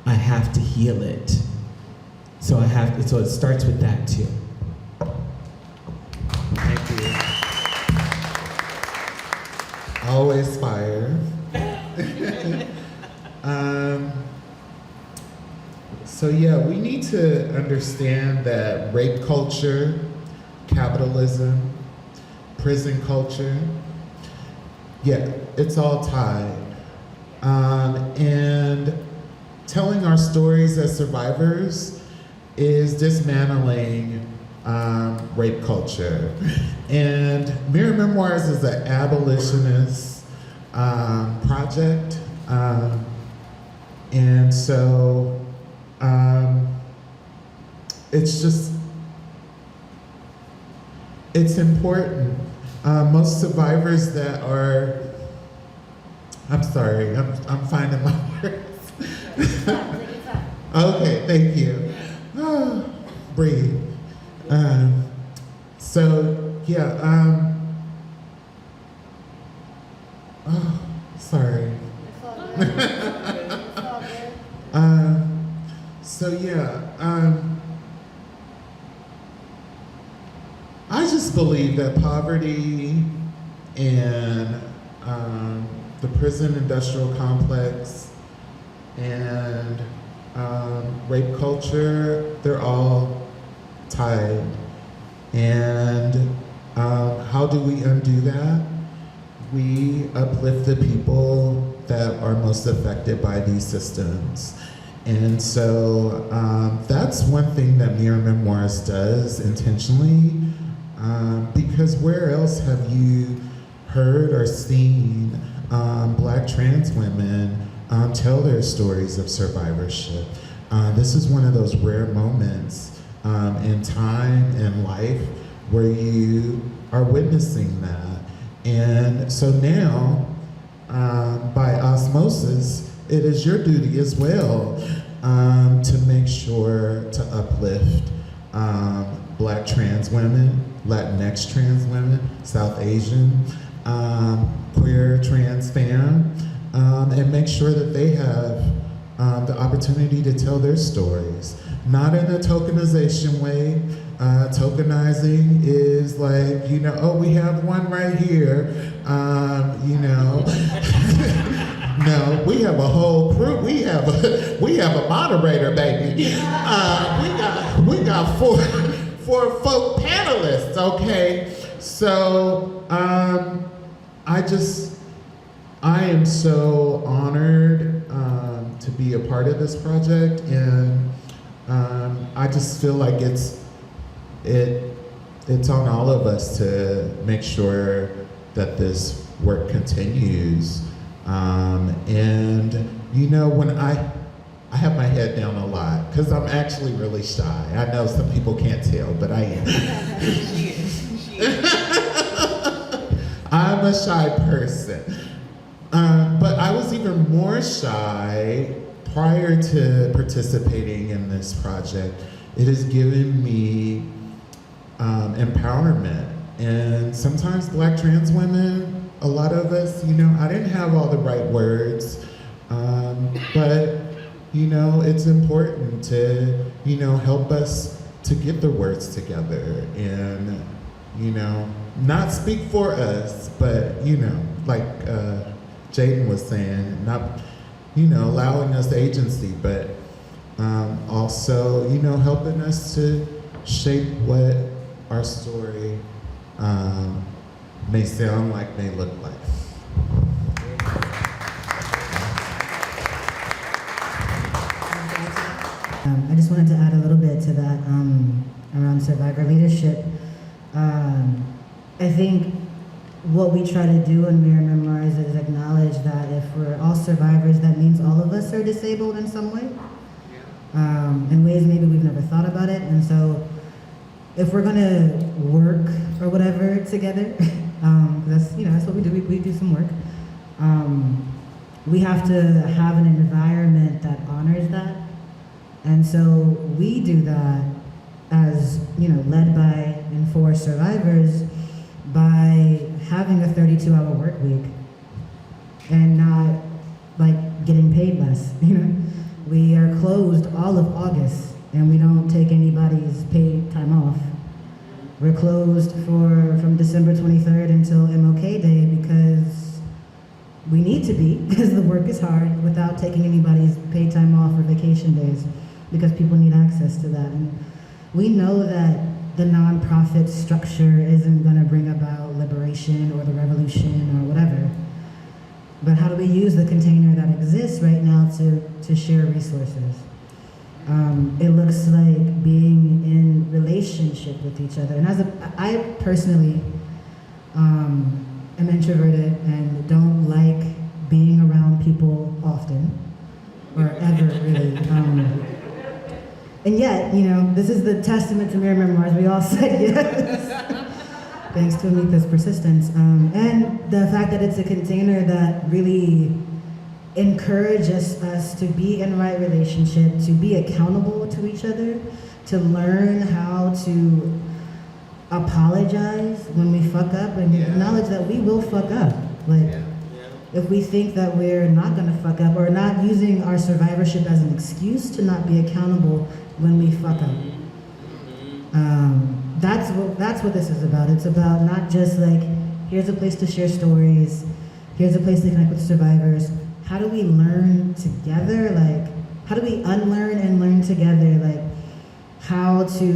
I have to heal it. So it starts with that too. Thank you. Always fire. So yeah, we need to understand that rape culture, capitalism, prison culture, yeah, it's all tied. And telling our stories as survivors is dismantling rape culture. And Mirror Memoirs is an abolitionist project. And so it's important. Most survivors that are, I'm sorry, I'm finding my words. Okay, thank you. Breathe. Sorry. I just believe that poverty and the prison industrial complex and rape culture, they're all tied. And how do we undo that? We uplift the people that are most affected by these systems. And so that's one thing that Mirror Memoirs does intentionally, because where else have you heard or seen Black trans women tell their stories of survivorship? This is one of those rare moments in time and life where you are witnessing that. And so now, by osmosis, it is your duty as well to make sure to uplift Black trans women, Latinx trans women, South Asian, queer trans fam, and make sure that they have the opportunity to tell their stories. Not in a tokenization way. Tokenizing is like, you know, oh, we have one right here, you know. No, we have a whole crew. We have a moderator, baby. We got four folk panelists. Okay, so I am so honored to be a part of this project, and I just feel like it's on all of us to make sure that this work continues. And you know, when I have my head down a lot because I'm actually really shy. I know some people can't tell, but I am. I'm a shy person. But I was even more shy prior to participating in this project. It has given me empowerment. And sometimes Black trans women, a lot of us, you know, I didn't have all the right words, but, you know, it's important to, you know, help us to get the words together and, you know, not speak for us, but, you know, like Jaden was saying, not, you know, allowing us agency, but also, you know, helping us to shape what our story may sound like, may look like. I just wanted to add a little bit to that around survivor leadership. I think what we try to do in Mirror Memoirs is acknowledge that if we're all survivors, that means all of us are disabled in some way, in ways maybe we've never thought about it. And so if we're gonna work or whatever together, that's what we do, we do some work. We have to have an environment that honors that. And so we do that as, you know, led by and for survivors by having a 32-hour work week and not like getting paid less, you know? We are closed all of August and we don't take anybody's paid time off. We're closed from December 23rd until MLK Day because we need to be, because the work is hard, without taking anybody's paid time off or vacation days, because people need access to that. And we know that the nonprofit structure isn't going to bring about liberation or the revolution or whatever. But how do we use the container that exists right now to share resources? It looks like being in relationship with each other. And I personally am introverted and don't like being around people often, or ever really. And yet, you know, this is the testament to Mirror Memoirs. We all said yes, thanks to Amita's persistence. And the fact that it's a container that really encourages us to be in right relationship, to be accountable to each other, to learn how to apologize when we fuck up and acknowledge that we will fuck up. Like, if we think that we're not gonna fuck up or not using our survivorship as an excuse to not be accountable when we fuck up. That's what this is about. It's about not just like, here's a place to share stories, here's a place to connect with survivors. How do we learn together? Like, how do we unlearn and learn together? Like, how to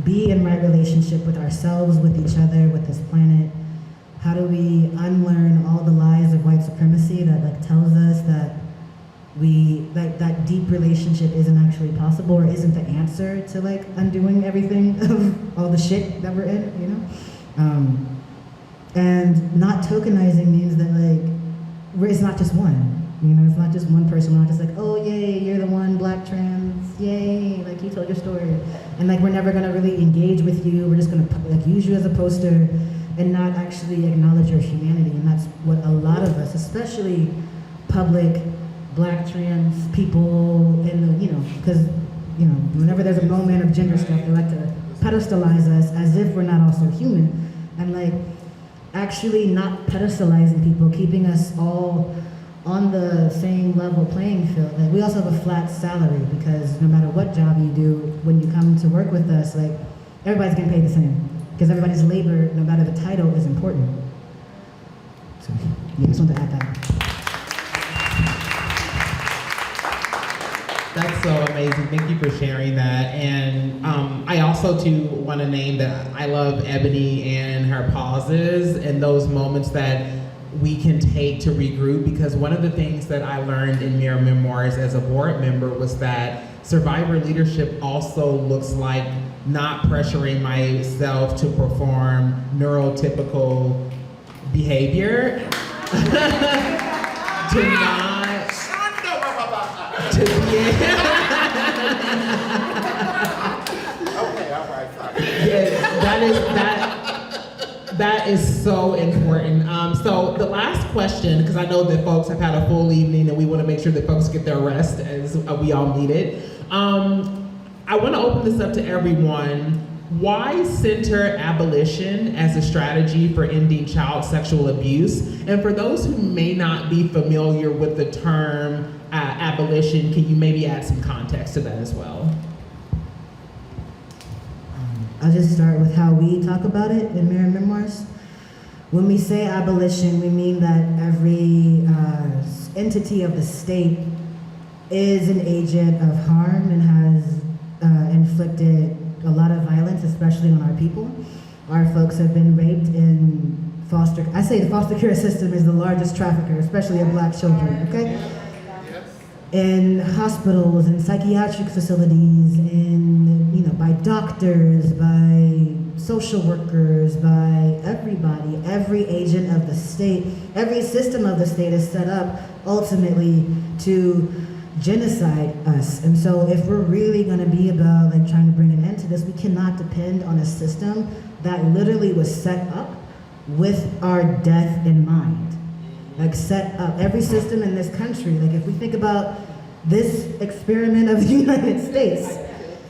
be in right relationship with ourselves, with each other, with this planet. How do we unlearn all the lies of white supremacy that like tells us that that deep relationship isn't actually possible or isn't the answer to like undoing everything of all the shit that we're in, you know? And not tokenizing means that like, it's not just one, you know, it's not just one person. We're not just like, oh yay, you're the one Black trans, yay, like you told your story. And like, we're never gonna really engage with you. We're just gonna like use you as a poster and not actually acknowledge your humanity. And that's what a lot of us, especially public Black trans people in the, you know, because, you know, whenever there's a moment of gender stuff, they like to pedestalize us as if we're not also human. And like, actually not pedestalizing people, keeping us all on the same level playing field. Like, we also have a flat salary because no matter what job you do, when you come to work with us, like, everybody's getting paid the same because everybody's labor, no matter the title, is important. So, yeah, just wanted to add that. That's so amazing. Thank you for sharing that. And I also too want to name that I love Ebony and her pauses and those moments that we can take to regroup, because one of the things that I learned in Mirror Memoirs as a board member was that survivor leadership also looks like not pressuring myself to perform neurotypical behavior, to not to be Okay, all right, fine. Yeah, that is so important. So the last question, because I know that folks have had a full evening and we want to make sure that folks get their rest as we all need it. I want to open this up to everyone. Why center abolition as a strategy for ending child sexual abuse? And for those who may not be familiar with the term abolition, can you maybe add some context to that as well? I'll just start with how we talk about it in Mirror Memoirs. When we say abolition, we mean that every entity of the state is an agent of harm and has inflicted a lot of violence, especially on our people. Our folks have been raped in foster. I say the foster care system is the largest trafficker, especially of Black children. Okay. In hospitals, in psychiatric facilities, by doctors, by social workers, by everybody, every agent of the state, every system of the state is set up ultimately to genocide us. And so if we're really gonna be about like trying to bring an end to this, we cannot depend on a system that literally was set up with our death in mind. Like set up every system in this country. Like if we think about this experiment of the United States,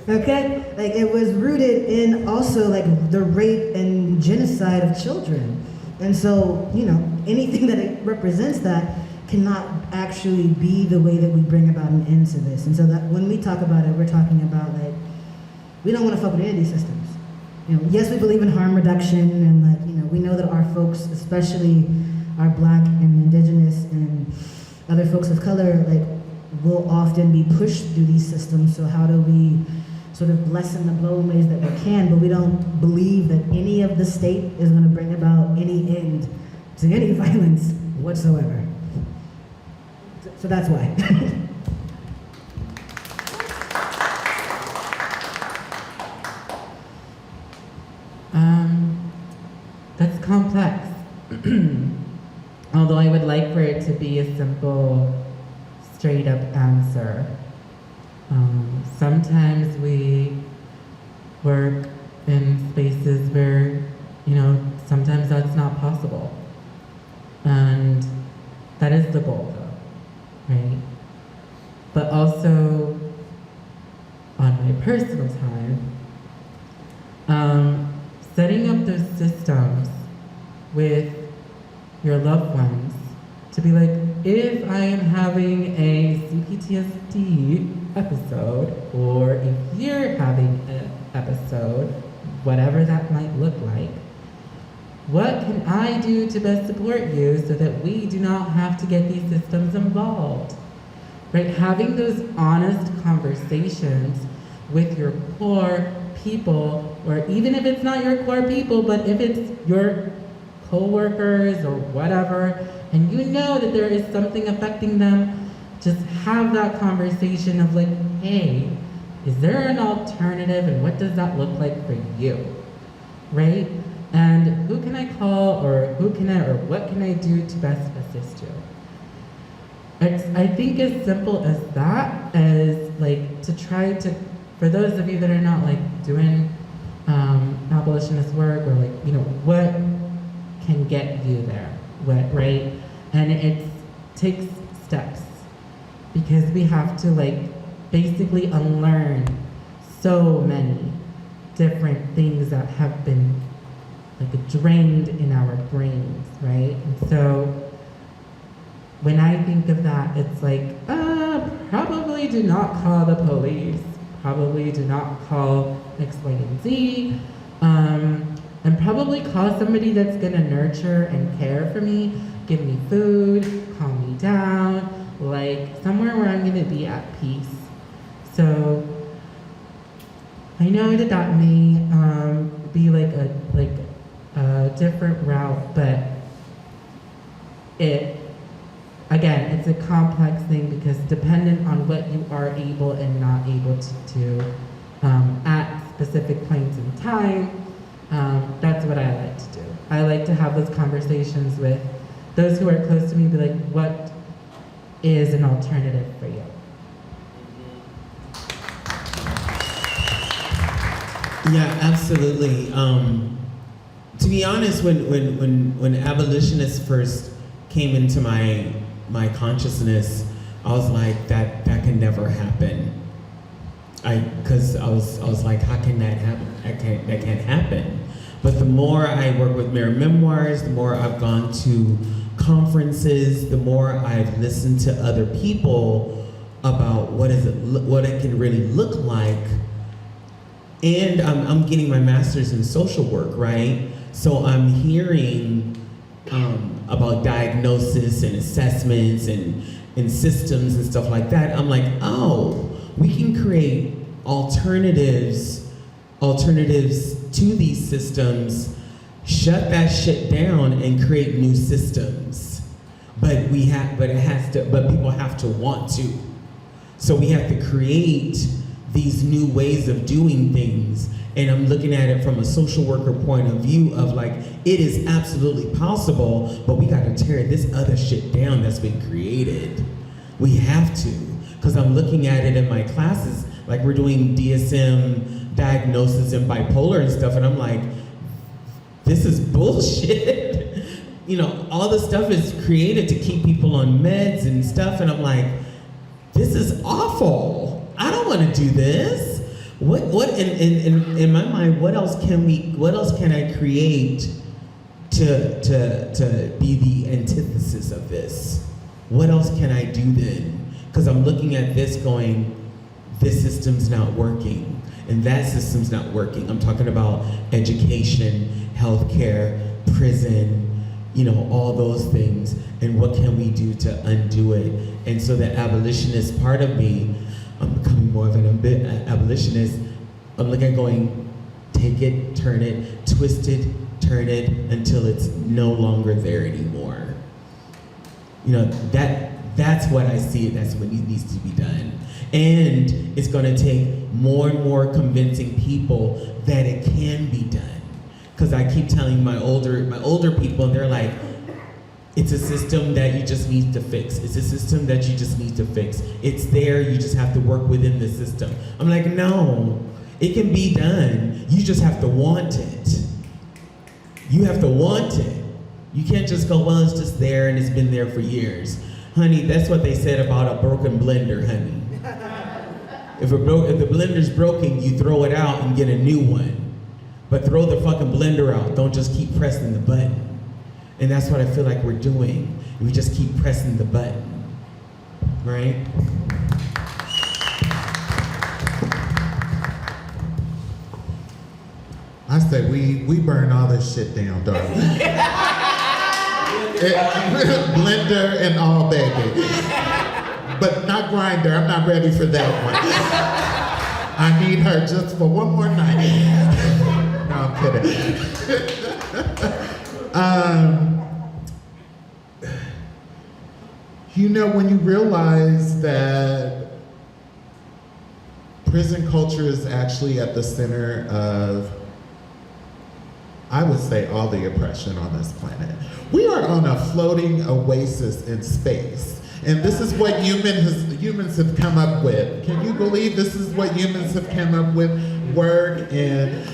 okay? Like it was rooted in also like the rape and genocide of children. And so, anything that it represents that cannot actually be the way that we bring about an end to this. And so that when we talk about it, we're talking about like, we don't want to fuck with any of these systems. Yes, we believe in harm reduction and like, we know that our folks, especially our Black and Indigenous and other folks of color, like will often be pushed through these systems. So how do we sort of lessen the blow in ways that we can, but we don't believe that any of the state is going to bring about any end to any violence whatsoever. So that's why. That's complex. Although I would like for it to be a simple, straight up answer. Sometimes we work in spaces where, sometimes that's not possible. And that is the goal though, right? But also, on my personal time, setting up those systems with your loved ones to be like, if I am having a CPTSD episode, or if you're having an episode, whatever that might look like, what can I do to best support you so that we do not have to get these systems involved? Right? Having those honest conversations with your core people, or even if it's not your core people, but if it's your co-workers or whatever, and you know that there is something affecting them, just have that conversation of like, hey, is there an alternative and what does that look like for you, right? And who can I call or what can I do to best assist you? I think as simple as that, as like to try to, for those of you that are not like doing abolitionist work or like, what can get you there, right? And it takes steps because we have to like basically unlearn so many different things that have been drained in our brains, right? And so when I think of that, it's like, probably do not call the police, probably do not call X, Y, and Z, and probably call somebody that's gonna nurture and care for me, give me food, calm me down, like somewhere where I'm gonna be at peace. So I know that that may be like a different route, but again, it's a complex thing because dependent on what you are able and not able to do at specific points in time, that's what I like to do. I like to have those conversations with those who are close to me, be like, what is an alternative for you? Yeah, absolutely. To be honest, when abolitionists first came into my consciousness, I was like, that can never happen. Because I was like, how can that happen? That can't happen. But the more I work with Mirror Memoirs, the more I've gone to conferences, the more I've listened to other people about what it can really look like. And I'm getting my master's in social work, right? So I'm hearing about diagnosis and assessments and systems and stuff like that. I'm like, oh, we can create alternatives to these systems, shut that shit down and create new systems. But people have to want to. So we have to create these new ways of doing things. And I'm looking at it from a social worker point of view of like, it is absolutely possible, but we got to tear this other shit down that's been created. We have to, because I'm looking at it in my classes, like we're doing DSM diagnosis and bipolar and stuff, and I'm like, this is bullshit. You know, all this stuff is created to keep people on meds and stuff, and I'm like, this is awful. I don't want to do this. What in my mind, what else can I create to be the antithesis of this? What else can I do then? Because I'm looking at this going, this system's not working, and that system's not working. I'm talking about education, healthcare, prison, you know, all those things, and what can we do to undo it? And so the abolitionist part of me, I'm becoming more of an abolitionist. I'm looking at going, take it, turn it, twist it, turn it, until it's no longer there anymore. You know, that's what I see, that's what needs to be done. And it's gonna take more and more convincing people that it can be done. Because I keep telling my older people, and they're like, it's a system that you just need to fix. It's a system that you just need to fix. It's there, you just have to work within the system. I'm like, no, it can be done. You just have to want it. You have to want it. You can't just go, well, it's just there and it's been there for years. Honey, that's what they said about a broken blender, honey. If the blender's broken, you throw it out and get a new one. But throw the fucking blender out. Don't just keep pressing the button. And that's what I feel like we're doing. We just keep pressing the button, right? I say we burn all this shit down, darling. Blender and all, baby. But not grinder. I'm not ready for that one. I need her just for one more night. No, I'm kidding. You know, when you realize that prison culture is actually at the center of, I would say, all the oppression on this planet. We are on a floating oasis in space. And this is what humans have come up with. Can you believe this is what humans have come up with? Work and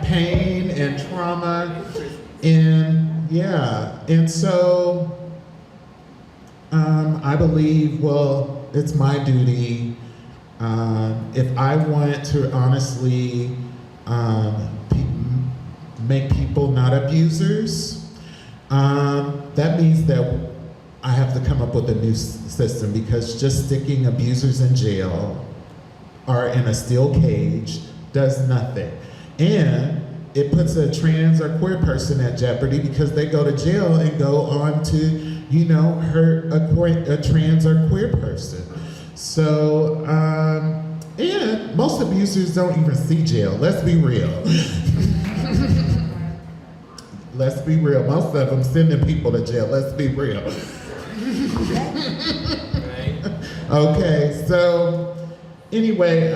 pain and trauma. And yeah, and so I believe, well, it's my duty. If I want to honestly make people not abusers. That means that I have to come up with a new system, because just sticking abusers in jail or in a steel cage does nothing. And it puts a trans or queer person at jeopardy, because they go to jail and go on to, hurt a trans or queer person. So, and most abusers don't even see jail. Let's be real. Let's be real. Most of them sending people to jail. Let's be real. Okay, so anyway,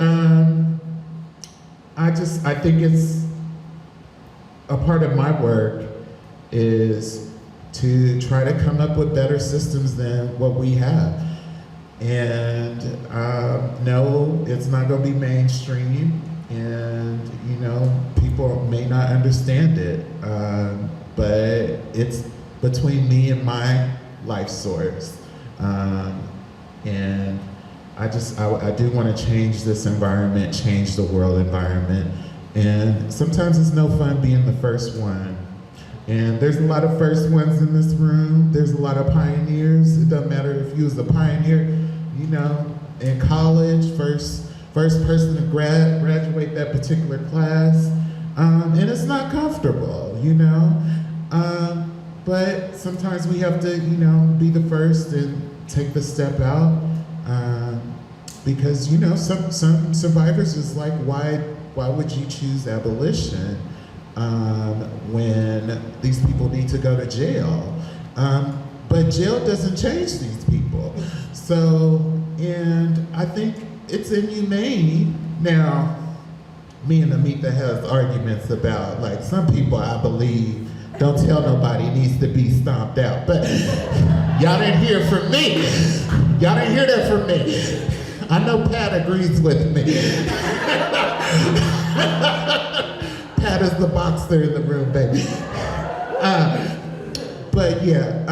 I think it's a part of my work is to try to come up with better systems than what we have. And no, it's not going to be mainstream, and people may not understand it, but it's between me and my life source. And I do want to change this environment, change the world environment. And sometimes it's no fun being the first one. And there's a lot of first ones in this room. There's a lot of pioneers. It doesn't matter if you was a pioneer, in college, first person to graduate that particular class. And it's not comfortable, but sometimes we have to, be the first and take the step out. Because, some survivors is like, why would you choose abolition when these people need to go to jail? But jail doesn't change these people. So, and I think it's inhumane. Now, me and Amita have arguments about, like, some people I believe don't tell nobody needs to be stomped out. But y'all didn't hear from me. Y'all didn't hear that from me. I know Pat agrees with me. Pat is the boxer in the room, baby. But yeah,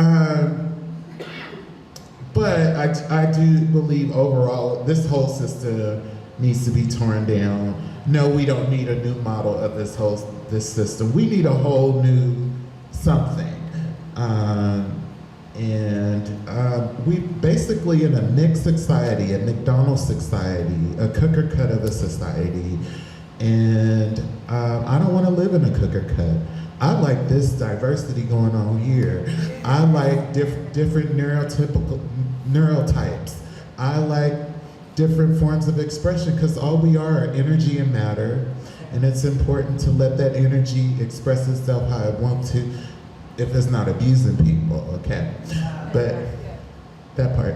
but I do believe overall this whole system needs to be torn down. No, we don't need a new model of this system. We need a whole new something. We basically in a mixed society, a McDonald's society, a cooker cut of a society. And I don't want to live in a cooker cut. I like this diversity going on here. I like different neurotypes. I like different forms of expression, because all we are energy and matter, and it's important to let that energy express itself how it wants to, if it's not abusing people, okay? But that part.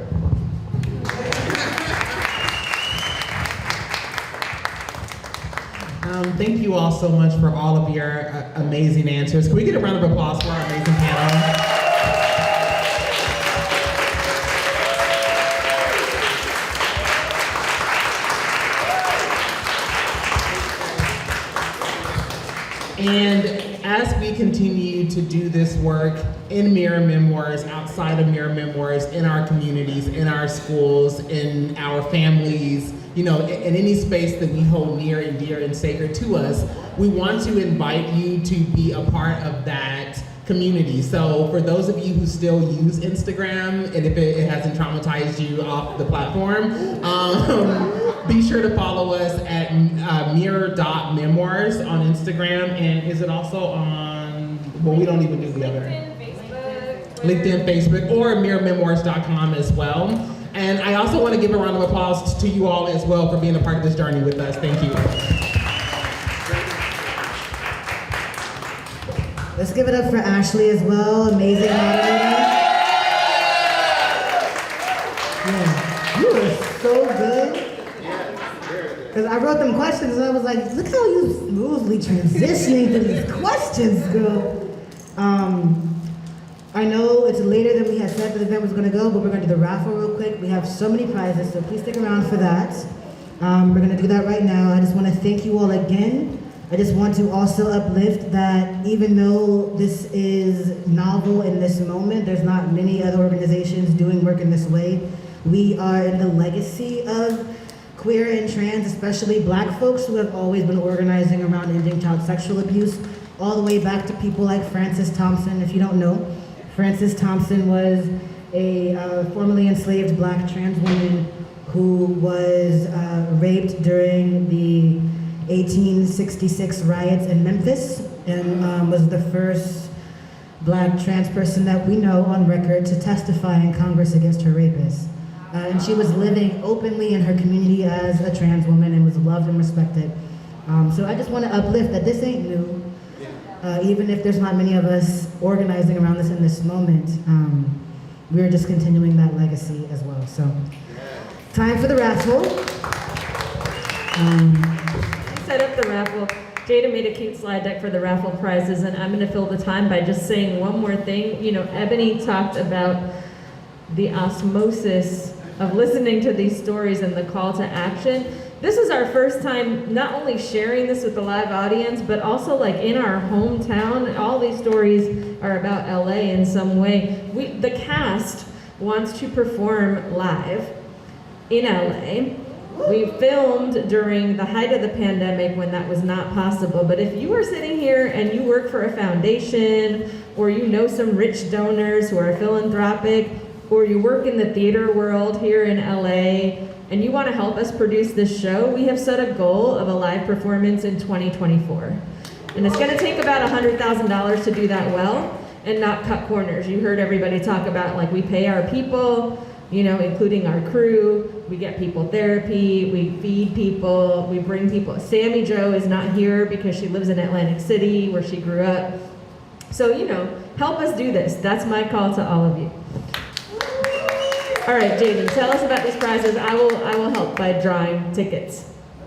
Thank you all so much for all of your amazing answers. Can we get a round of applause for our amazing panel? And as we continue to do this work in Mirror Memoirs, outside of Mirror Memoirs, in our communities, in our schools, in our families, in any space that we hold near and dear and sacred to us, we want to invite you to be a part of that community. So for those of you who still use Instagram, and if it hasn't traumatized you off the platform, be sure to follow us at mirror.memoirs on Instagram. And is it also on, well, we don't even do the other. LinkedIn, Facebook, or mirrormemoirs.com as well. And I also want to give a round of applause to you all as well for being a part of this journey with us. Thank you. Let's give it up for Ashlee as well. Amazing moderator. Yeah, you were so good. Because I wrote them questions and I was like, look how you smoothly transitioning to these questions, girl. I know it's later than we had said the event was going to go, but we're going to do the raffle real quick. We have so many prizes, so please stick around for that. We're going to do that right now. I just want to thank you all again. I just want to also uplift that even though this is novel in this moment, there's not many other organizations doing work in this way. We are in the legacy of queer and trans, especially Black folks who have always been organizing around ending child sexual abuse. all the way back to people like Frances Thompson. If you don't know, Frances Thompson was a formerly enslaved black trans woman who was raped during the 1866 riots in Memphis, and was the first black trans person that we know on record to testify in Congress against her rapist. And she was living openly in her community as a trans woman and was loved and respected. So I just want to uplift that this ain't new. Even if there's not many of us organizing around this in this moment, we're just continuing that legacy as well. So, time for the raffle. Set up the raffle. Jada made a cute slide deck for the raffle prizes, and I'm going to fill the time by just saying one more thing. You know, Ebony talked about the osmosis of listening to these stories and the call to action. This is our first time not only sharing this with the live audience, but also like in our hometown. All these stories are about LA in some way. The cast wants to perform live in LA. We filmed during the height of the pandemic when that was not possible. But if you are sitting here and you work for a foundation, or you know some rich donors who are philanthropic, or you work in the theater world here in LA, and you want to help us produce this show, we have set a goal of a live performance in 2024. And it's going to take about $100,000 to do that well and not cut corners. You heard everybody talk about, like, we pay our people, you know, including our crew. We get people therapy, we feed people, we bring people. Sammy Jo is not here because she lives in Atlantic City where she grew up. So, you know, help us do this. That's my call to all of you. All right, Jaden, tell us about these prizes. I will help by drawing tickets.